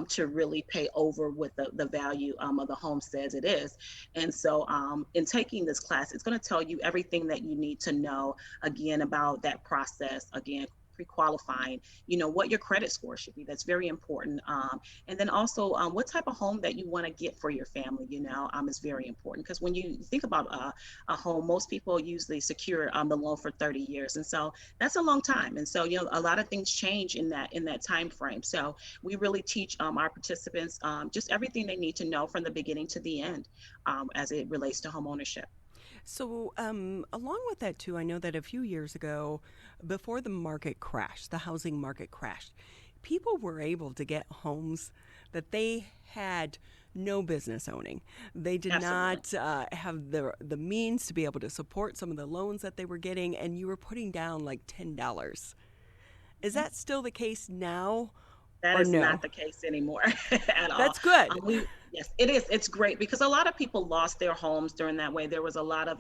to really pay over what the value of the home says it is. And so in taking this class, it's going to tell you everything that you need to know, again, about that process, again, pre-qualifying, what your credit score should be. That's very important. And then also what type of home that you want to get for your family, is very important, because when you think about a home, most people usually secure the loan for 30 years. And so that's a long time. And so, a lot of things change in that time frame. So we really teach our participants just everything they need to know from the beginning to the end as it relates to home ownership. So along with that, too, I know that a few years ago, before the market crashed, the housing market crashed, people were able to get homes that they had no business owning. They did Absolutely. Not have the means to be able to support some of the loans that they were getting, and you were putting down like $10. Is that still the case now? That is not the case anymore at all. That's good. Yes, it is. It's great because a lot of people lost their homes during that way. There was a lot of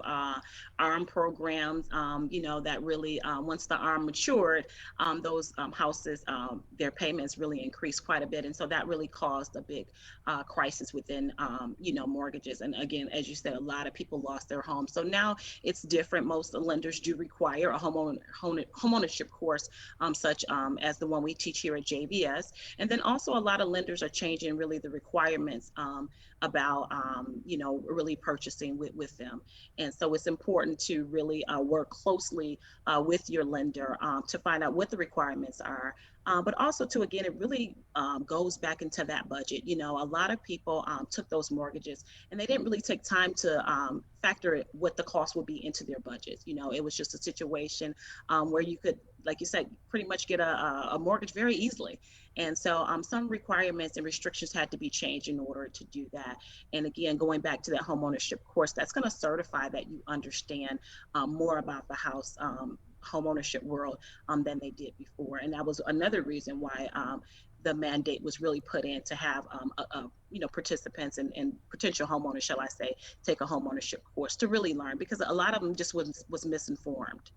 ARM programs, that really, once the ARM matured, those houses, their payments really increased quite a bit. And so that really caused a big crisis within, mortgages. And again, as you said, a lot of people lost their homes. So now it's different. Most lenders do require a homeownership course, such as the one we teach here at JVS. And then also a lot of lenders are changing really the requirements about, really purchasing with them. And so it's important to really work closely with your lender to find out what the requirements are. But also to, again, it really goes back into that budget. A lot of people took those mortgages and they didn't really take time to factor what the cost would be into their budget. It was just a situation where you could, like you said, pretty much get a mortgage very easily. And so some requirements and restrictions had to be changed in order to do that. And again, going back to that homeownership course, that's going to certify that you understand more about the house homeownership world than they did before. And that was another reason why the mandate was really put in to have participants and potential homeowners, shall I say, take a homeownership course to really learn, because a lot of them just was misinformed.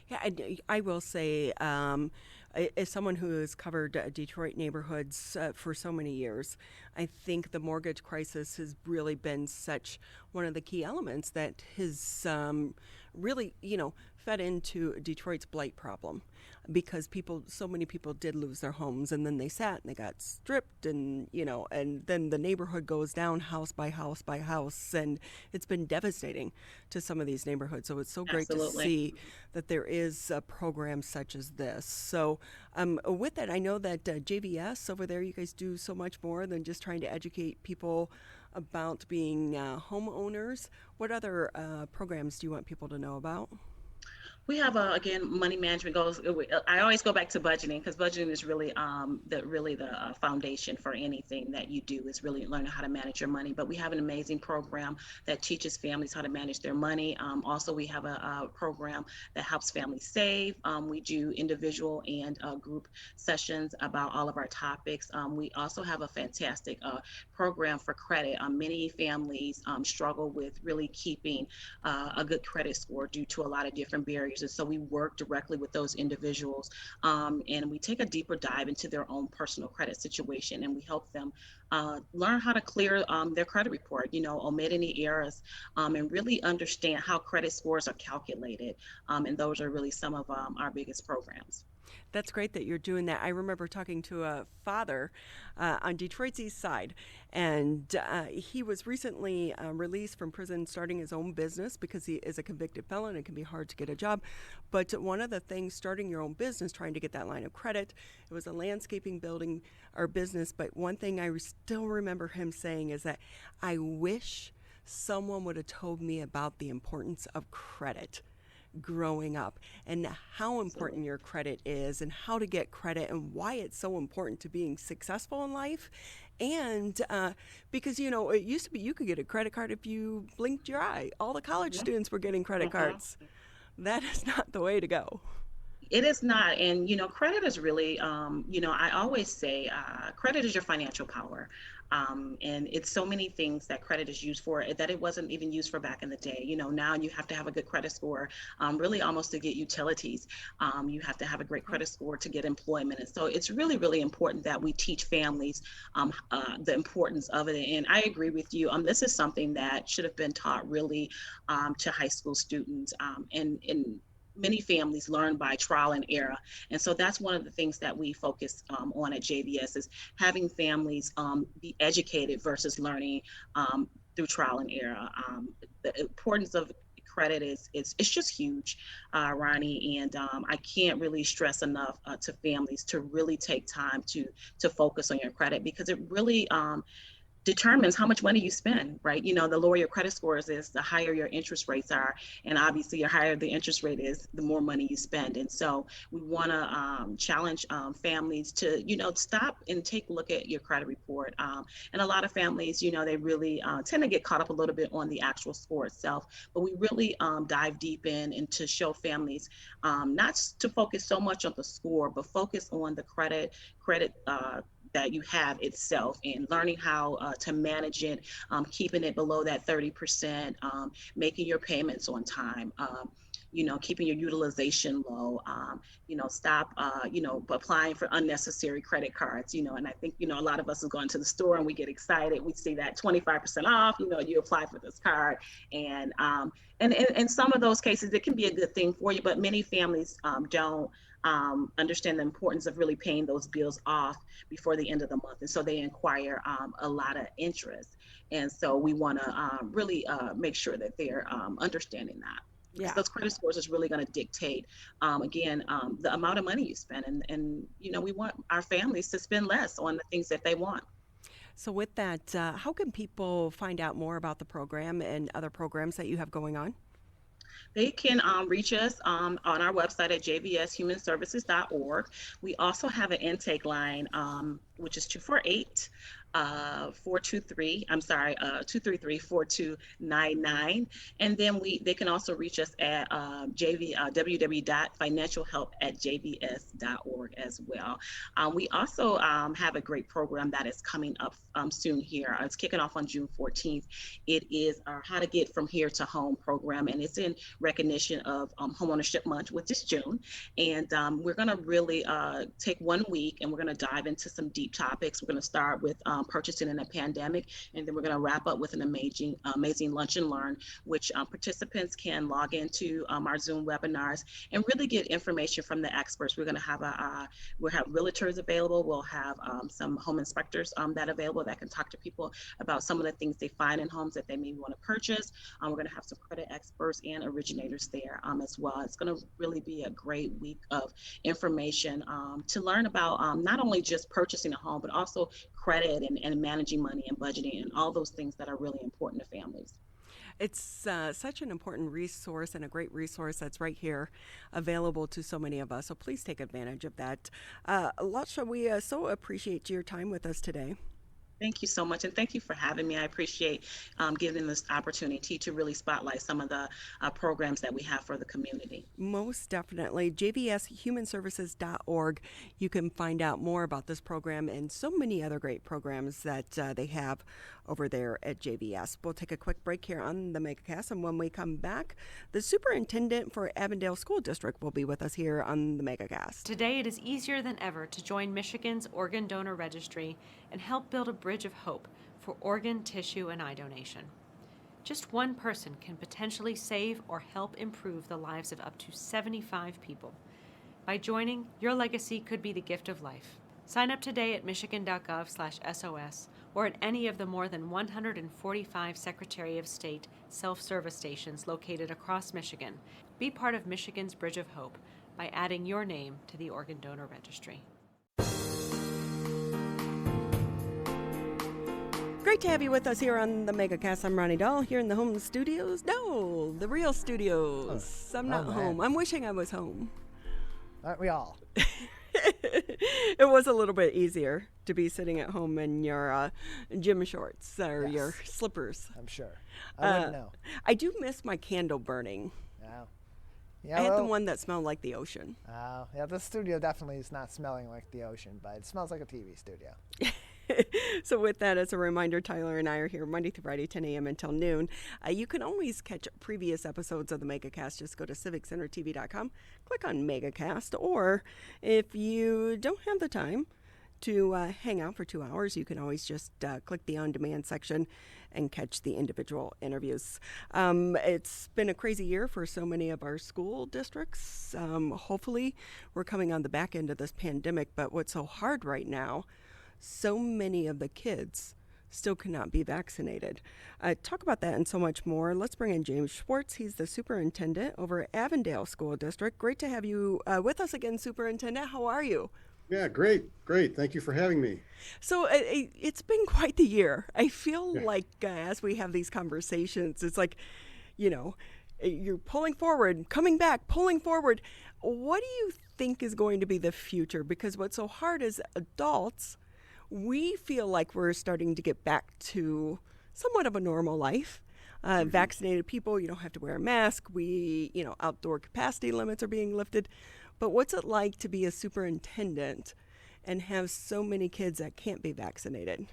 Yeah, I will say, as someone who has covered Detroit neighborhoods for so many years, I think the mortgage crisis has really been such one of the key elements that has really, fed into Detroit's blight problem, because so many people did lose their homes, and then they sat and they got stripped, and and then the neighborhood goes down house by house by house, and it's been devastating to some of these neighborhoods. So it's so great Absolutely. to see that there is a program such as this. So with that, I know that JVS over there, you guys do so much more than just trying to educate people about being homeowners. What other programs do you want people to know about? We have again, money management goals. I always go back to budgeting, because budgeting is really the foundation for anything that you do, is really learning how to manage your money. But we have an amazing program that teaches families how to manage their money. Also, we have a program that helps families save. We do individual and group sessions about all of our topics. We also have a fantastic program for credit. Many families struggle with really keeping a good credit score due to a lot of different barriers. And so we work directly with those individuals, and we take a deeper dive into their own personal credit situation, and we help them learn how to clear their credit report, omit any errors, and really understand how credit scores are calculated. And those are really some of our biggest programs. That's great that you're doing that. I remember talking to a father on Detroit's East Side, and he was recently released from prison, starting his own business because he is a convicted felon. It can be hard to get a job. But one of the things, starting your own business, trying to get that line of credit, it was a landscaping building or business. But one thing I still remember him saying is that I wish someone would have told me about the importance of credit growing up, and how important your credit is, and how to get credit, and why it's so important to being successful in life. And because it used to be you could get a credit card if you blinked your eye. All the college students were getting credit cards. That is not the way to go. It is not. And, credit is really, I always say credit is your financial power. And it's so many things that credit is used for that it wasn't even used for back in the day. Now you have to have a good credit score, really almost to get utilities. You have to have a great credit score to get employment. And so it's really, really important that we teach families the importance of it. And I agree with you. This is something that should have been taught really to high school students, and many families learn by trial and error. And so that's one of the things that we focus on at JVS, is having families be educated versus learning through trial and error. The importance of credit it's just huge, Ronnie, and I can't really stress enough to families to really take time to focus on your credit, because it really determines how much money you spend, right? The lower your credit scores is, the higher your interest rates are. And obviously, the higher the interest rate is, the more money you spend. And so we want to challenge families to, stop and take a look at your credit report. And a lot of families, they really tend to get caught up a little bit on the actual score itself. But we really dive deep in and to show families not to focus so much on the score, but focus on the credit that you have itself, and learning how to manage it, keeping it below that 30%, making your payments on time, keeping your utilization low, stop, applying for unnecessary credit cards, and I think, a lot of us have gone to the store and we get excited. We see that 25% off, you apply for this card, and in some of those cases, it can be a good thing for you, but many families don't understand the importance of really paying those bills off before the end of the month. And so they inquire a lot of interest. And so we want to really make sure that they're understanding that. Yeah. Those credit scores is really going to dictate, the amount of money you spend. And we want our families to spend less on the things that they want. So with that, how can people find out more about the program and other programs that you have going on? They can reach us on our website at jvshumanservices.org. We also have an intake line, which is 248 233-4299. And then they can also reach us at www.financialhelp@jvs.org as well. We also have a great program that is coming up soon here. It's kicking off on June 14th. It is our How to Get From Here to Home program, and it's in recognition of Homeownership Month, which is June. And we're going to really take 1 week, and we're going to dive into some deep topics. We're going to start with purchasing in a pandemic, and then we're going to wrap up with an amazing lunch and learn, which participants can log into our Zoom webinars and really get information from the experts. We're going to have we'll have realtors available. We'll have some home inspectors that are available that can talk to people about some of the things they find in homes that they maybe want to purchase. We're going to have some credit experts and originators there as well. It's going to really be a great week of information to learn about not only just purchasing a home, but also credit and managing money and budgeting and all those things that are really important to families. It's such an important resource and a great resource that's right here available to so many of us. So please take advantage of that. Laltsha, we so appreciate your time with us today. Thank you so much, and thank you for having me. I appreciate giving this opportunity to really spotlight some of the programs that we have for the community. Most definitely. JVSHumanServices.org. You can find out more about this program and so many other great programs that they have over there at JVS. We'll take a quick break here on the Megacast, and when we come back, the superintendent for Avondale School District will be with us here on the Megacast. Today, it is easier than ever to join Michigan's Organ Donor Registry and help build a bridge of hope for organ, tissue, and eye donation. Just one person can potentially save or help improve the lives of up to 75 people. By joining, your legacy could be the gift of life. Sign up today at michigan.gov/SOS or at any of the more than 145 Secretary of State self-service stations located across Michigan. Be part of Michigan's Bridge of Hope by adding your name to the Organ Donor Registry. Great to have you with us here on the Megacast. I'm Ronnie Dahl here in the home studios. No, the real studios. I'm not home. I'm wishing I was home. Aren't we all? It was a little bit easier to be sitting at home in your gym shorts or your slippers. I'm sure. I wouldn't know. I do miss my candle burning. Yeah, I had the one that smelled like the ocean. Yeah, the studio definitely is not smelling like the ocean, but it smells like a TV studio. So with that, as a reminder, Tyler and I are here Monday through Friday, 10 a.m. until noon. You can always catch previous episodes of the Megacast. Just go to civiccentertv.com, click on Megacast, or if you don't have the time to hang out for 2 hours, you can always just click the on-demand section and catch the individual interviews. It's been a crazy year for so many of our school districts. Hopefully, we're coming on the back end of this pandemic, but what's so hard right now, so many of the kids still cannot be vaccinated. Talk about that and so much more. Let's bring in James Schwarz. He's the superintendent over at Avondale School District. Great to have you with us again, Superintendent. How are you? Yeah, great. Thank you for having me. So it's been quite the year. I feel like as we have these conversations, it's like, you're pulling forward, coming back, pulling forward. What do you think is going to be the future? Because what's so hard is adults, we feel like we're starting to get back to somewhat of a normal life. Vaccinated people, you don't have to wear a mask. Outdoor capacity limits are being lifted. But what's it like to be a superintendent and have so many kids that can't be vaccinated?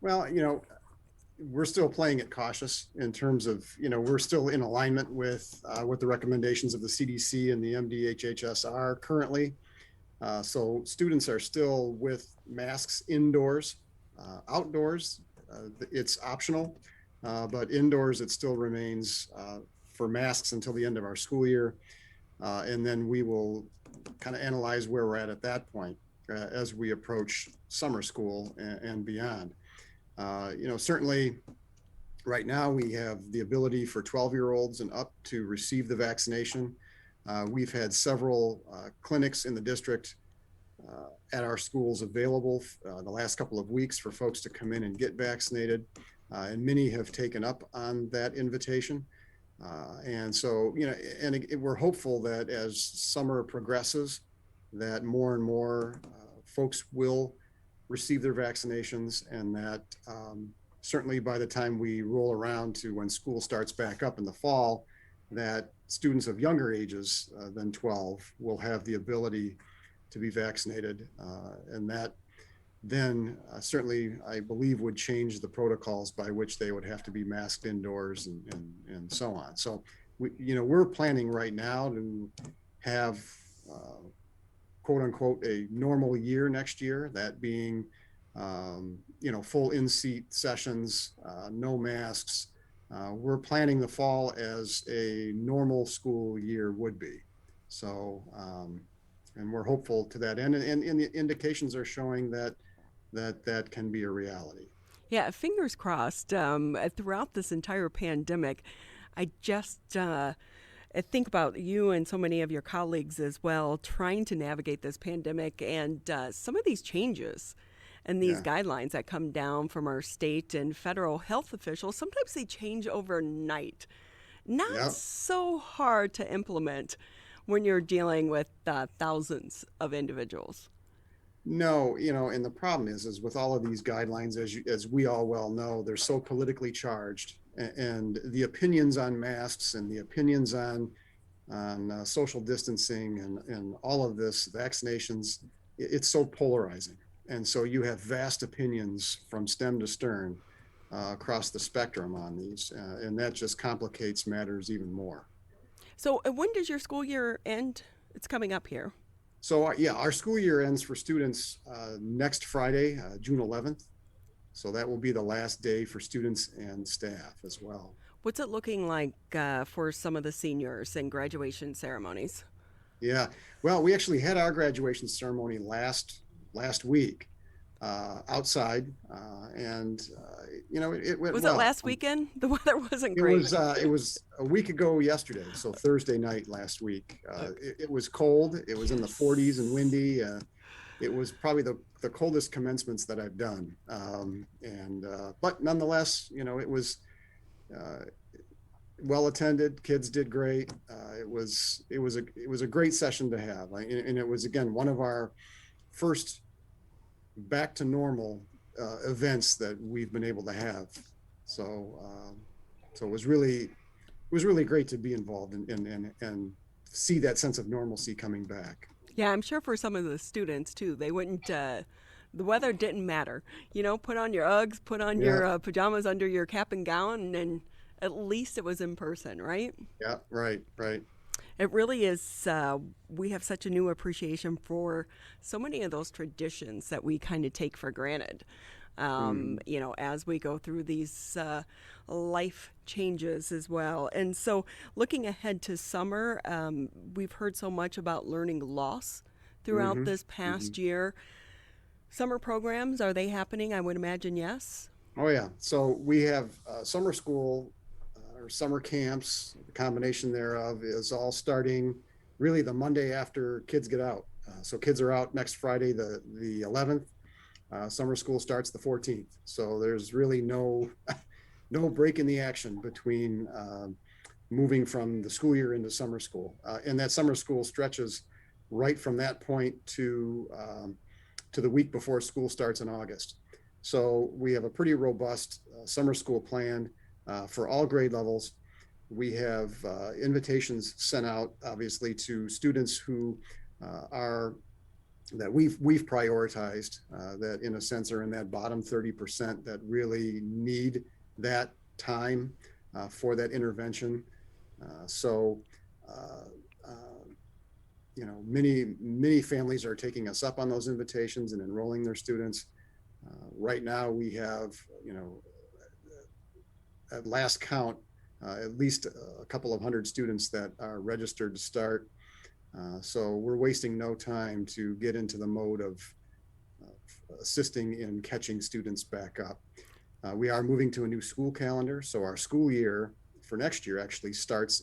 Well, we're still playing it cautious in terms of, we're still in alignment with what the recommendations of the CDC and the MDHHS are currently. So students are still with masks indoors. Outdoors, it's optional, but indoors it still remains for masks until the end of our school year. And then we will kind of analyze where we're at that point as we approach summer school and beyond. Certainly right now we have the ability for 12-year-olds and up to receive the vaccination. We've had several clinics in the district at our schools available the last couple of weeks for folks to come in and get vaccinated. And many have taken up on that invitation. And so, we're hopeful that as summer progresses, that more and more folks will receive their vaccinations, and that certainly by the time we roll around to when school starts back up in the fall, that students of younger ages than 12 will have the ability to be vaccinated. And that then certainly, I believe, would change the protocols by which they would have to be masked indoors and so on. So, we're planning right now to have, quote unquote, a normal year next year, that being, full in-seat sessions, no masks. We're planning the fall as a normal school year would be. So, and we're hopeful to that end. And the indications are showing that can be a reality. Yeah, fingers crossed. Throughout this entire pandemic, I just think about you and so many of your colleagues as well, trying to navigate this pandemic and some of these changes And these guidelines that come down from our state and federal health officials, sometimes they change overnight. Not so hard to implement when you're dealing with thousands of individuals. No, and the problem is with all of these guidelines, as we all well know, they're so politically charged, and the opinions on masks and the opinions on social distancing and all of this, vaccinations, it's so polarizing. And so you have vast opinions from stem to stern across the spectrum on these, and that just complicates matters even more. So when does your school year end? It's coming up here. So our school year ends for students next Friday, June 11th. So that will be the last day for students and staff as well. What's it looking like for some of the seniors and graduation ceremonies? Yeah, well, we actually had our graduation ceremony last week outside, and it went Was well. it last weekend? The weather wasn't great. It was a week ago yesterday, so Thursday night last week. It was cold. It was in the 40s and windy. It was probably the coldest commencements that I've done, but nonetheless, it was well attended. Kids did great. It was a great session to have, and it was again one of our first back to normal events that we've been able to have. So it was really great to be involved and see that sense of normalcy coming back. Yeah, I'm sure for some of the students too, they wouldn't. The weather didn't matter. Put on your Uggs, put on your pajamas under your cap and gown, and at least it was in person, right? Yeah, right. It really is. We have such a new appreciation for so many of those traditions that we kind of take for granted. As we go through these life changes as well. And so looking ahead to summer, we've heard so much about learning loss throughout this past year. Summer programs, are they happening? I would imagine yes. Oh, yeah. So we have summer school or summer camps. The combination thereof is all starting really the Monday after kids get out. So kids are out next Friday, the 11th. Summer school starts the 14th. So there's really no break in the action between moving from the school year into summer school. And that summer school stretches right from that point to the week before school starts in August. So we have a pretty robust summer school planned for all grade levels. We have invitations sent out, obviously, to students who that we've prioritized, that in a sense are in that bottom 30% that really need that time for that intervention. Many families are taking us up on those invitations and enrolling their students. Right now we have, at last count, at least a couple of hundred students that are registered to start. So we're wasting no time to get into the mode of assisting in catching students back up. We are moving to a new school calendar. So our school year for next year actually starts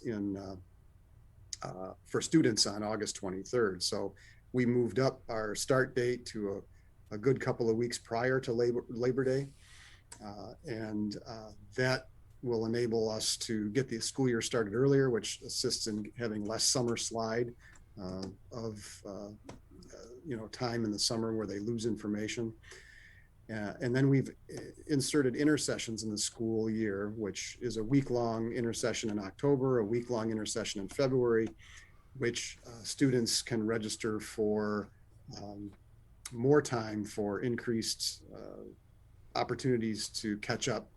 for students on August 23rd. So we moved up our start date to a good couple of weeks prior to Labor Day. And that will enable us to get the school year started earlier, which assists in having less summer slide of time in the summer where they lose information. And then we've inserted intersessions in the school year, which is a week-long intersession in October, a week-long intersession in February, which students can register for more time for increased opportunities to catch up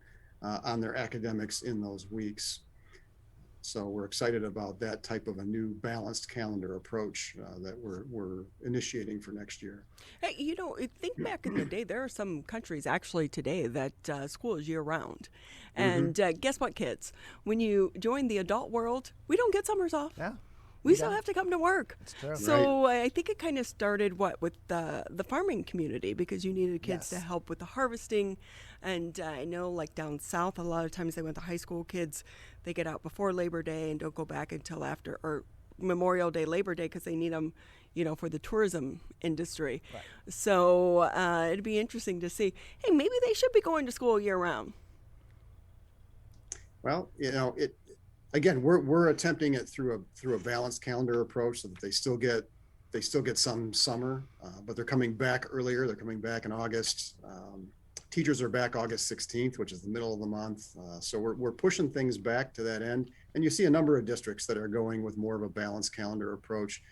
on their academics in those weeks. So we're excited about that type of a new balanced calendar approach that we're initiating for next year. Hey, think back in the day, there are some countries actually today that school is year-round. And guess what, kids? When you join the adult world, we don't get summers off. Yeah. We still have to come to work. That's true. So I think it kind of started with the farming community, because you needed kids to help with the harvesting. And I know like down south, a lot of times they went to high school kids, they get out before Labor Day and don't go back until after, or Memorial Day, Labor Day, because they need them, for the tourism industry. Right. So it'd be interesting to see, hey, maybe they should be going to school year round. Well, again, we're attempting it through a balanced calendar approach so that they still get some summer, but they're coming back earlier. They're coming back in August. Teachers are back August 16th, which is the middle of the month. So we're pushing things back to that end. And you see a number of districts that are going with more of a balanced calendar approach,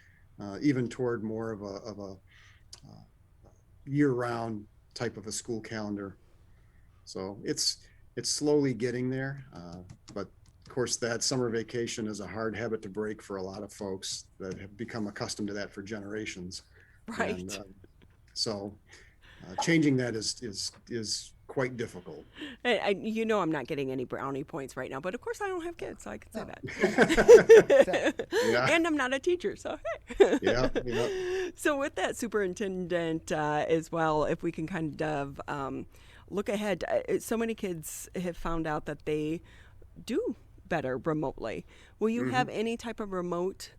even toward more of a year-round type of a school calendar. So it's slowly getting there, but of course that summer vacation is a hard habit to break for a lot of folks that have become accustomed to that for generations. Right. And, so changing that is quite difficult. I'm not getting any brownie points right now, but of course I don't have kids, so I can say that. Yeah. And I'm not a teacher, so hey. Yeah. So with that, Superintendent, as well, if we can kind of look ahead, so many kids have found out that they do better remotely. Will you have any type of remote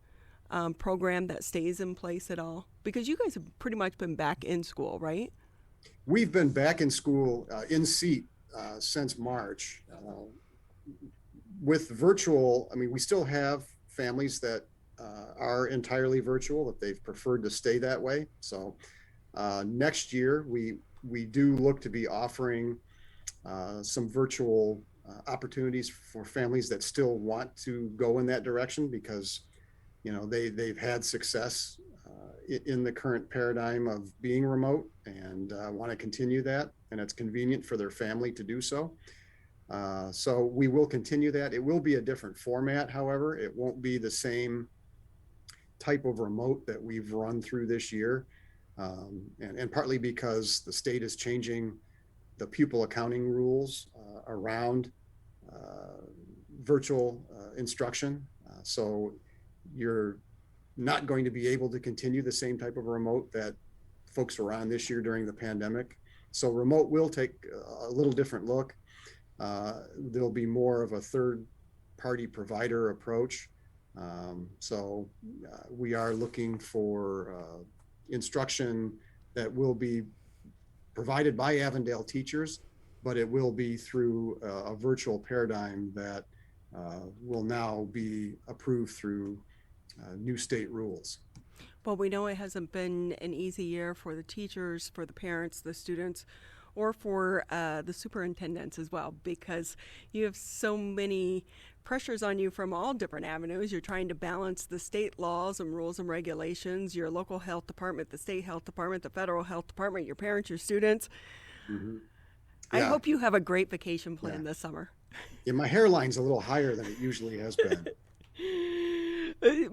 program that stays in place at all? Because you guys have pretty much been back in school, right? We've been back in school in seat since March. With virtual, we still have families that are entirely virtual, that they've preferred to stay that way. So next year, we do look to be offering some virtual opportunities for families that still want to go in that direction because, they've had success in the current paradigm of being remote and want to continue that, and it's convenient for their family to do so. So we will continue that. It will be a different format, however. It won't be the same type of remote that we've run through this year, and partly because the state is changing the pupil accounting rules around virtual instruction. So you're not going to be able to continue the same type of remote that folks were on this year during the pandemic. So remote will take a little different look. There'll be more of a third-party provider approach. So we are looking for instruction that will be provided by Avondale teachers, but it will be through a virtual paradigm that will now be approved through new state rules. Well, we know it hasn't been an easy year for the teachers, for the parents, the students, or for the superintendents as well, because you have so many pressures on you from all different avenues. You're trying to balance the state laws and rules and regulations, your local health department, the state health department, the federal health department, your parents, your students. Mm-hmm. Yeah. I hope you have a great vacation plan this summer. Yeah, my hairline's a little higher than it usually has been.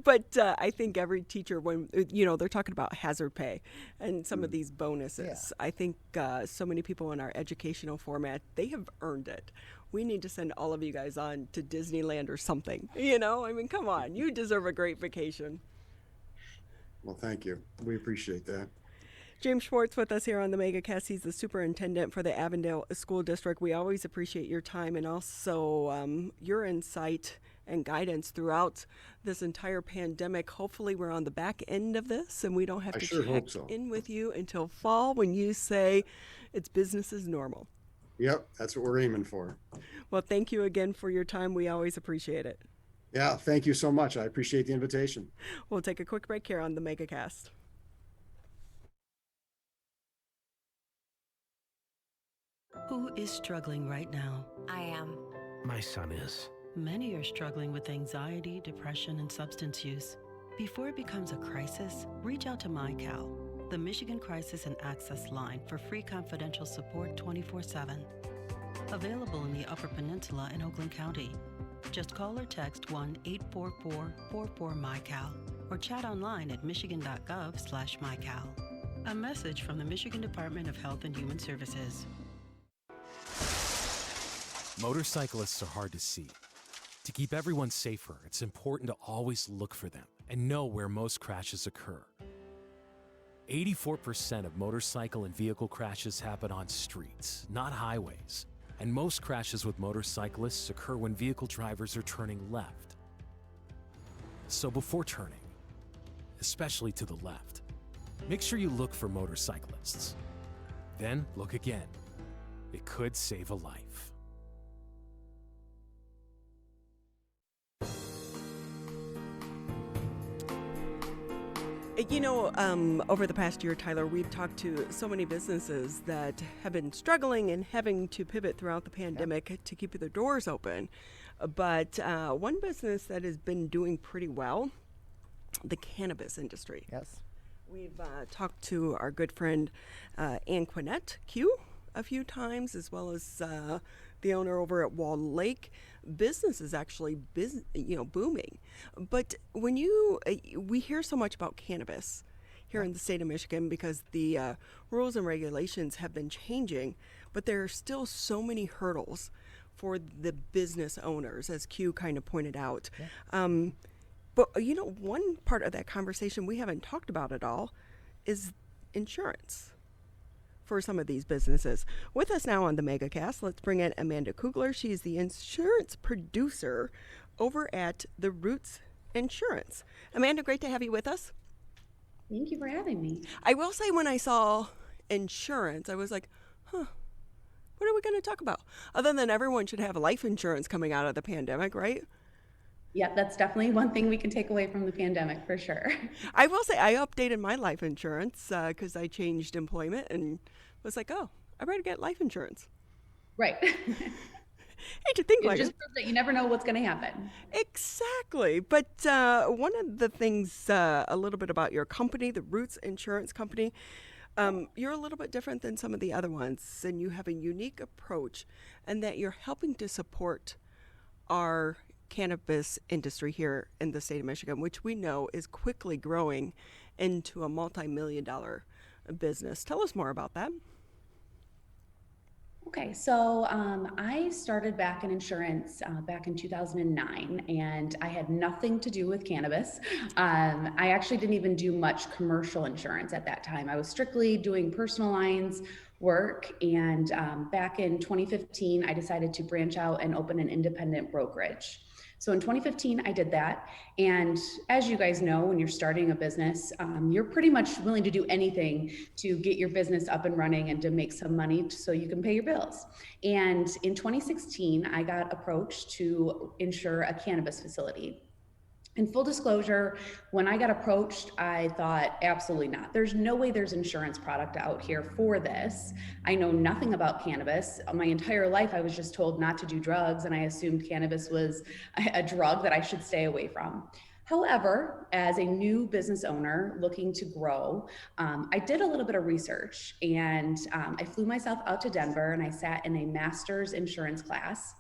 But I think every teacher, when they're talking about hazard pay and some of these bonuses, I think so many people in our educational format, they have earned it. We need to send all of you guys on to Disneyland or something. Come on, you deserve a great vacation. Well, thank you. We appreciate that. James Schwarz with us here on the Megacast. He's the superintendent for the Avondale School District. We always appreciate your time and also your insight and guidance throughout this entire pandemic. Hopefully we're on the back end of this and we don't have to check in with you until fall when you say it's business as normal. Yep, that's what we're aiming for. Well, thank you again for your time. We always appreciate it. Yeah, thank you so much. I appreciate the invitation. We'll take a quick break here on the Megacast. Who is struggling right now? I am. My son is. Many are struggling with anxiety, depression, and substance use. Before it becomes a crisis, reach out to MyCal, the Michigan Crisis and Access Line for free confidential support 24/7. Available in the Upper Peninsula and Oakland County. Just call or text 1-844-44-MyCal or chat online at michigan.gov/MyCal. A message from the Michigan Department of Health and Human Services. Motorcyclists are hard to see. To keep everyone safer, it's important to always look for them and know where most crashes occur. 84% of motorcycle and vehicle crashes happen on streets, not highways. And most crashes with motorcyclists occur when vehicle drivers are turning left. So before turning, especially to the left, make sure you look for motorcyclists. Then look again. It could save a life. You know, over the past year, Tyler, we've talked to so many businesses that have been struggling and having to pivot throughout the pandemic to keep their doors open. But one business that has been doing pretty well, the cannabis industry. Yes. We've talked to our good friend Ann Quinnett, Q, a few times, as well as the owner over at Wall Lake. Business is actually booming. But when we hear so much about cannabis here in the state of Michigan because the rules and regulations have been changing, but there are still so many hurdles for the business owners, as Q kind of pointed out. Yeah. But, one part of that conversation we haven't talked about at all is insurance for some of these businesses. With us now on the Megacast, let's bring in Amanda Kugler. She's the insurance producer over at The Roots Insurance. Amanda, great to have you with us. Thank you for having me. I will say when I saw insurance, I was like, what are we going to talk about? Other than everyone should have life insurance coming out of the pandemic, right? Yeah, that's definitely one thing we can take away from the pandemic for sure. I will say I updated my life insurance because I changed employment and was like, I better get life insurance. Right. Hate to think just proves that you never know what's going to happen. Exactly. But one of the things, a little bit about your company, the Roots Insurance Company, you're a little bit different than some of the other ones, and you have a unique approach, and that you're helping to support our cannabis industry here in the state of Michigan, which we know is quickly growing into a multi-million-dollar business. Tell us more about that. Okay, so I started back in insurance back in 2009, and I had nothing to do with cannabis. I actually didn't even do much commercial insurance at that time. I was strictly doing personal lines work, and back in 2015, I decided to branch out and open an independent brokerage. So in 2015, I did that. And as you guys know, when you're starting a business, you're pretty much willing to do anything to get your business up and running and to make some money so you can pay your bills. And in 2016, I got approached to insure a cannabis facility. In full disclosure, when I got approached, I thought, absolutely not. There's no way there's insurance product out here for this. I know nothing about cannabis. My entire life, I was just told not to do drugs, and I assumed cannabis was a drug that I should stay away from. However, as a new business owner looking to grow, I did a little bit of research, and I flew myself out to Denver, and I sat in a master's insurance class.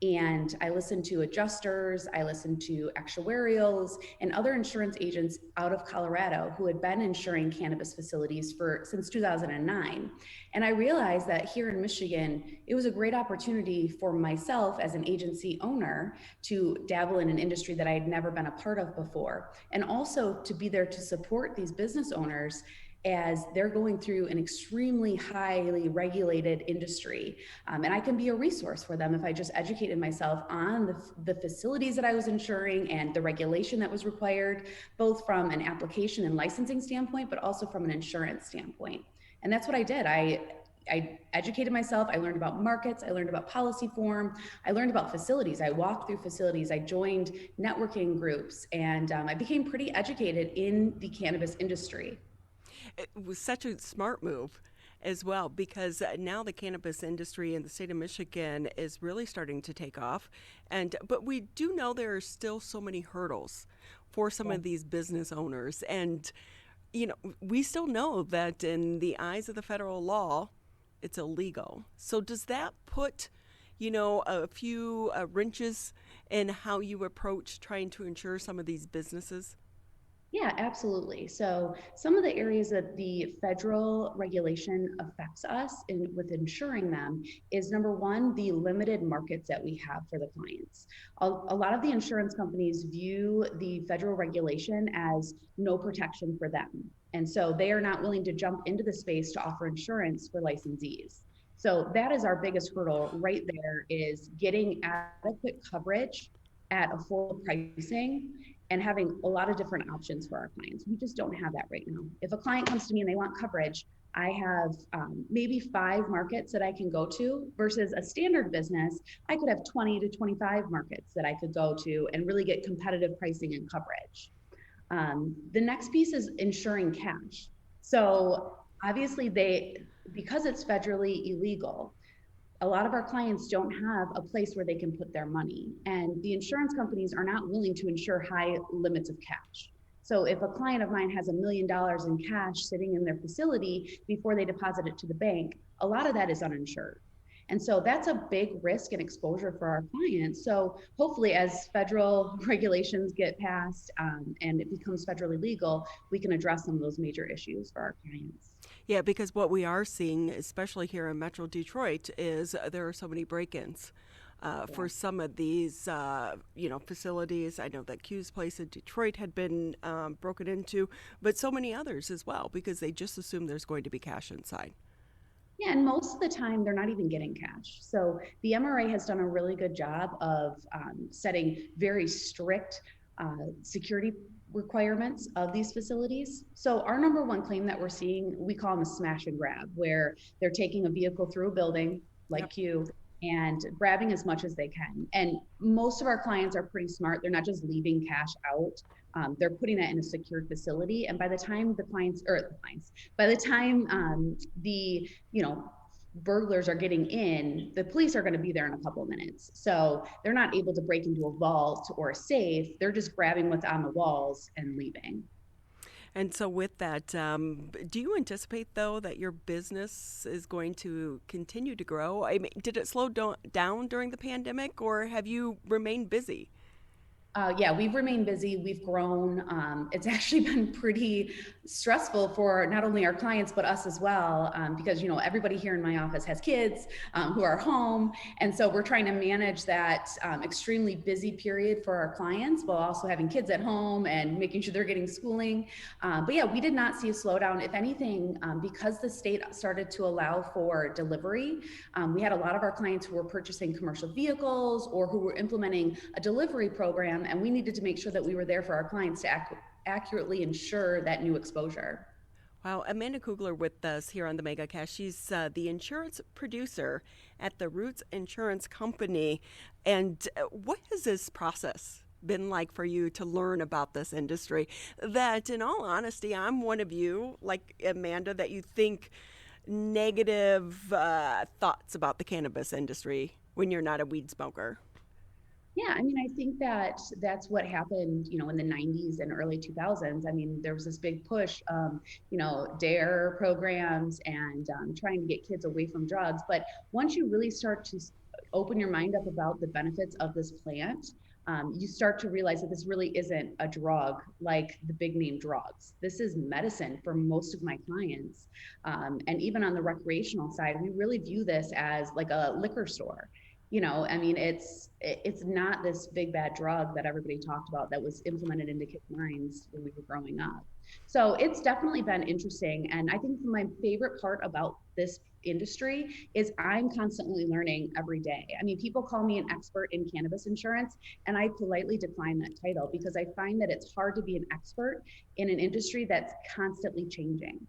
And I listened to adjusters, I listened to actuarials and other insurance agents out of Colorado who had been insuring cannabis facilities since 2009. And I realized that here in Michigan, it was a great opportunity for myself as an agency owner to dabble in an industry that I had never been a part of before. And also to be there to support these business owners as they're going through an extremely highly regulated industry. And I can be a resource for them if I just educated myself on the facilities that I was insuring and the regulation that was required, both from an application and licensing standpoint, but also from an insurance standpoint. And that's what I did. I educated myself. I learned about markets. I learned about policy form. I learned about facilities. I walked through facilities. I joined networking groups, and I became pretty educated in the cannabis industry. It was such a smart move as well, because now the cannabis industry in the state of Michigan is really starting to take off. But we do know there are still so many hurdles for some of these business owners. And, we still know that in the eyes of the federal law, it's illegal. So does that put, a few wrenches in how you approach trying to insure some of these businesses? Yeah, absolutely. So some of the areas that the federal regulation affects us with insuring them is, number one, the limited markets that we have for the clients. A lot of the insurance companies view the federal regulation as no protection for them. And so they are not willing to jump into the space to offer insurance for licensees. So that is our biggest hurdle right there, is getting adequate coverage at affordable pricing and having a lot of different options for our clients. We just don't have that right now. If a client comes to me and they want coverage, I have maybe 5 markets that I can go to versus a standard business. I could have 20 to 25 markets that I could go to and really get competitive pricing and coverage. The next piece is insuring cash. So obviously because it's federally illegal, a lot of our clients don't have a place where they can put their money, and the insurance companies are not willing to insure high limits of cash. So if a client of mine has $1 million in cash sitting in their facility before they deposit it to the bank, a lot of that is uninsured. And so that's a big risk and exposure for our clients. So hopefully as federal regulations get passed and it becomes federally legal, we can address some of those major issues for our clients. Yeah, because what we are seeing, especially here in Metro Detroit, is there are so many break-ins. For some of these, facilities. I know that Q's place in Detroit had been broken into, but so many others as well, because they just assume there's going to be cash inside. Yeah, and most of the time they're not even getting cash. So the MRA has done a really good job of setting very strict security requirements of these facilities. So our number one claim that we're seeing, we call them a smash and grab, where they're taking a vehicle through a building like Q and grabbing as much as they can. And most of our clients are pretty smart. They're not just leaving cash out. They're putting that in a secured facility. And by the time the burglars are getting in, the police are going to be there in a couple of minutes. So they're not able to break into a vault or a safe. They're just grabbing what's on the walls and leaving. And so with that, do you anticipate, though, that your business is going to continue to grow? I mean, did it slow down during the pandemic, or have you remained busy? Yeah, we've remained busy. We've grown. It's actually been pretty stressful for not only our clients, but us as well, because, everybody here in my office has kids who are home. And so we're trying to manage that extremely busy period for our clients while also having kids at home and making sure they're getting schooling. But yeah, we did not see a slowdown. If anything, because the state started to allow for delivery, we had a lot of our clients who were purchasing commercial vehicles or who were implementing a delivery program, and we needed to make sure that we were there for our clients to accurately insure that new exposure. Wow, Amanda Kugler with us here on the Megacast. She's the insurance producer at the Roots Insurance Company. And what has this process been like for you to learn about this industry? That, in all honesty, I'm one of you, like Amanda, that you think negative thoughts about the cannabis industry when you're not a weed smoker. Yeah, I mean, I think that's what happened, in the 90s and early 2000s. I mean, there was this big push, DARE programs and trying to get kids away from drugs. But once you really start to open your mind up about the benefits of this plant, you start to realize that this really isn't a drug like the big name drugs. This is medicine for most of my clients. And even on the recreational side, we really view this as like a liquor store. I mean, it's not this big bad drug that everybody talked about that was implemented into kids' minds when we were growing up. So it's definitely been interesting. And I think my favorite part about this industry is I'm constantly learning every day. I mean, people call me an expert in cannabis insurance, and I politely decline that title because I find that it's hard to be an expert in an industry that's constantly changing.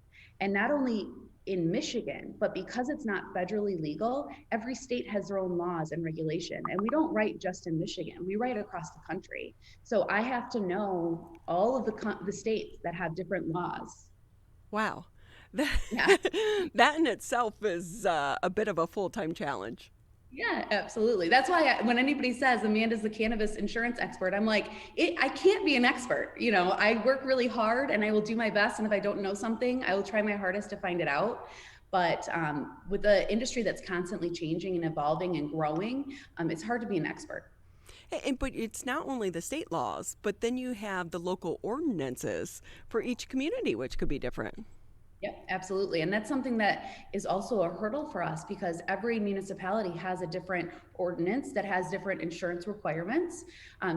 And not only in Michigan, but because it's not federally legal, every state has their own laws and regulation. And we don't write just in Michigan, we write across the country. So I have to know all of the states that have different laws. Wow. That in itself is a bit of a full-time challenge. Yeah, absolutely. That's why when anybody says Amanda's the cannabis insurance expert, I'm like, I can't be an expert. I work really hard and I will do my best. And if I don't know something, I will try my hardest to find it out. But with the industry that's constantly changing and evolving and growing, it's hard to be an expert. But it's not only the state laws, but then you have the local ordinances for each community, which could be different. Yep, absolutely. And that's something that is also a hurdle for us because every municipality has a different ordinance that has different insurance requirements.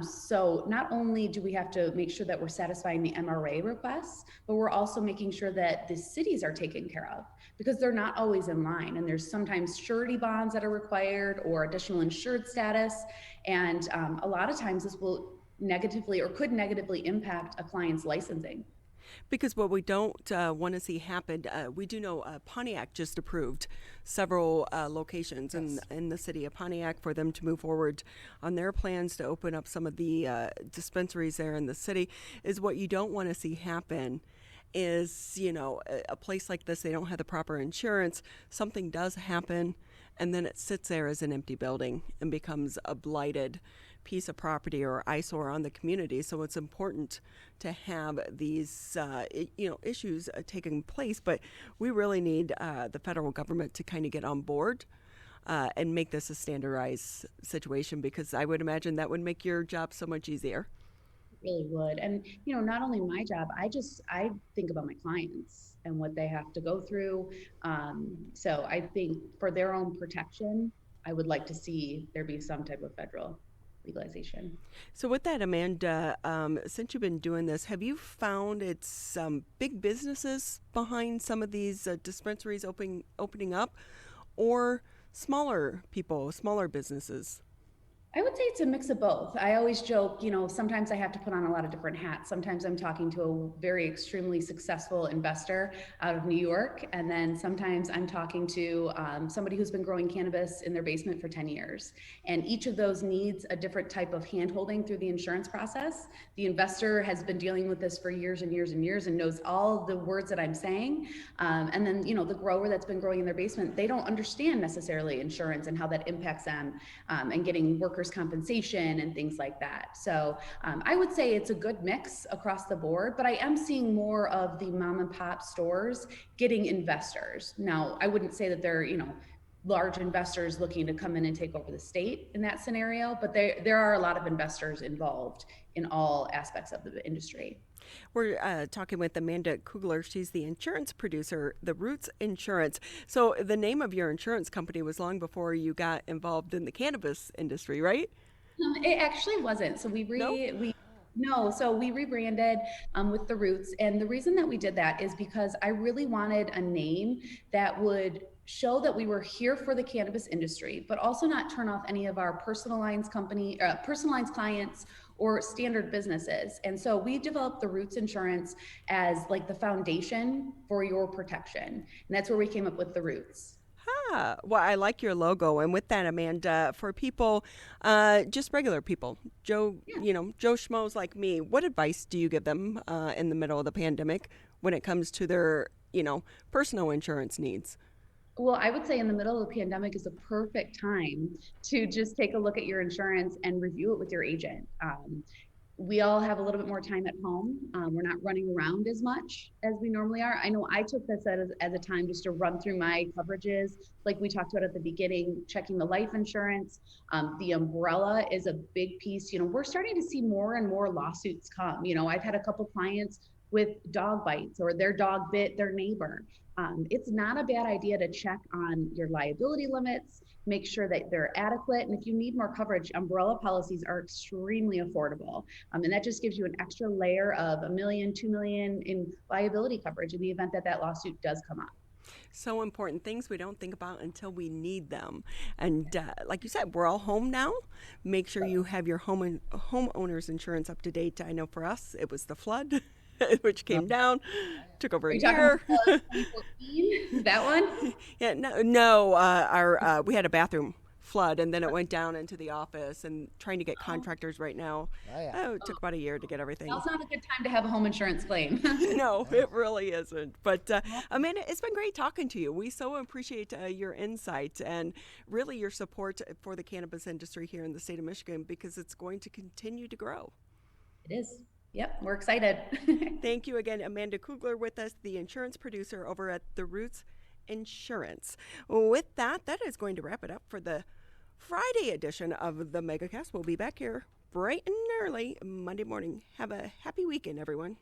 So not only do we have to make sure that we're satisfying the MRA requests, but we're also making sure that the cities are taken care of because they're not always in line. And there's sometimes surety bonds that are required or additional insured status. And a lot of times this will negatively or could negatively impact a client's licensing. Because what we don't want to see happen, we do know Pontiac just approved several locations in the city of Pontiac for them to move forward on their plans to open up some of the dispensaries there in the city. Is what you don't want to see happen is, you know, a place like this, they don't have the proper insurance, something does happen, and then it sits there as an empty building and becomes a blighted piece of property or eyesore on the community. So it's important to have these, issues taking place. But we really need the federal government to kind of get on board and make this a standardized situation, because I would imagine that would make your job so much easier. Really would. And, you know, not only my job, I think about my clients and what they have to go through. So I think for their own protection, I would like to see there be some type of federal legalization. So with that, Amanda, since you've been doing this, have you found it's big businesses behind some of these dispensaries opening up, or smaller people, smaller businesses? I would say it's a mix of both. I always joke, you know, sometimes I have to put on a lot of different hats. Sometimes I'm talking to a very extremely successful investor out of New York. And then sometimes I'm talking to somebody who's been growing cannabis in their basement for 10 years. And each of those needs a different type of handholding through the insurance process. The investor has been dealing with this for years and years and years and knows all the words that I'm saying. And then, you know, the grower that's been growing in their basement, they don't understand necessarily insurance and how that impacts them and getting workers compensation and things like that. So I would say it's a good mix across the board, but I am seeing more of the mom and pop stores getting investors. Now, I wouldn't say that they're, you know, large investors looking to come in and take over the state in that scenario, but there are a lot of investors involved in all aspects of the industry. We're talking with Amanda Kugler. She's the insurance producer, the Roots Insurance. So the name of your insurance company was long before you got involved in the cannabis industry, right? It actually wasn't. So we rebranded with the Roots. And the reason that we did that is because I really wanted a name that would show that we were here for the cannabis industry, but also not turn off any of our personal lines clients or standard businesses. And so we developed the Roots Insurance as like the foundation for your protection. And that's where we came up with the Roots. Well, I like your logo. And with that, Amanda, for people, just regular people, Joe Schmoes like me, what advice do you give them in the middle of the pandemic when it comes to their, personal insurance needs? Well, I would say in the middle of the pandemic is a perfect time to just take a look at your insurance and review it with your agent. We all have a little bit more time at home. We're not running around as much as we normally are. I know I took this as a time just to run through my coverages, like we talked about at the beginning, checking the life insurance. The umbrella is a big piece. We're starting to see more and more lawsuits come. I've had a couple clients with dog bites or their dog bit their neighbor. It's not a bad idea to check on your liability limits, make sure that they're adequate. And if you need more coverage, umbrella policies are extremely affordable. And that just gives you an extra layer of $1 million, $2 million in liability coverage in the event that that lawsuit does come up. So important, things we don't think about until we need them. And like you said, we're all home now. Make sure you have your homeowner's insurance up to date. I know for us, it was the flood. Which came down, took over a year. 2014? That one? Yeah, no. We had a bathroom flood, and then it went down into the office. And trying to get contractors right now. It took about a year to get everything. That's not a good time to have a home insurance claim. No, it really isn't. But Amanda, it's been great talking to you. We so appreciate your insight and really your support for the cannabis industry here in the state of Michigan, because it's going to continue to grow. It is. Yep, we're excited. Thank you again, Amanda Kugler, with us, the insurance producer over at the Roots Insurance. With that is going to wrap it up for the Friday edition of the Megacast. We'll be back here bright and early Monday morning. Have a happy weekend, everyone.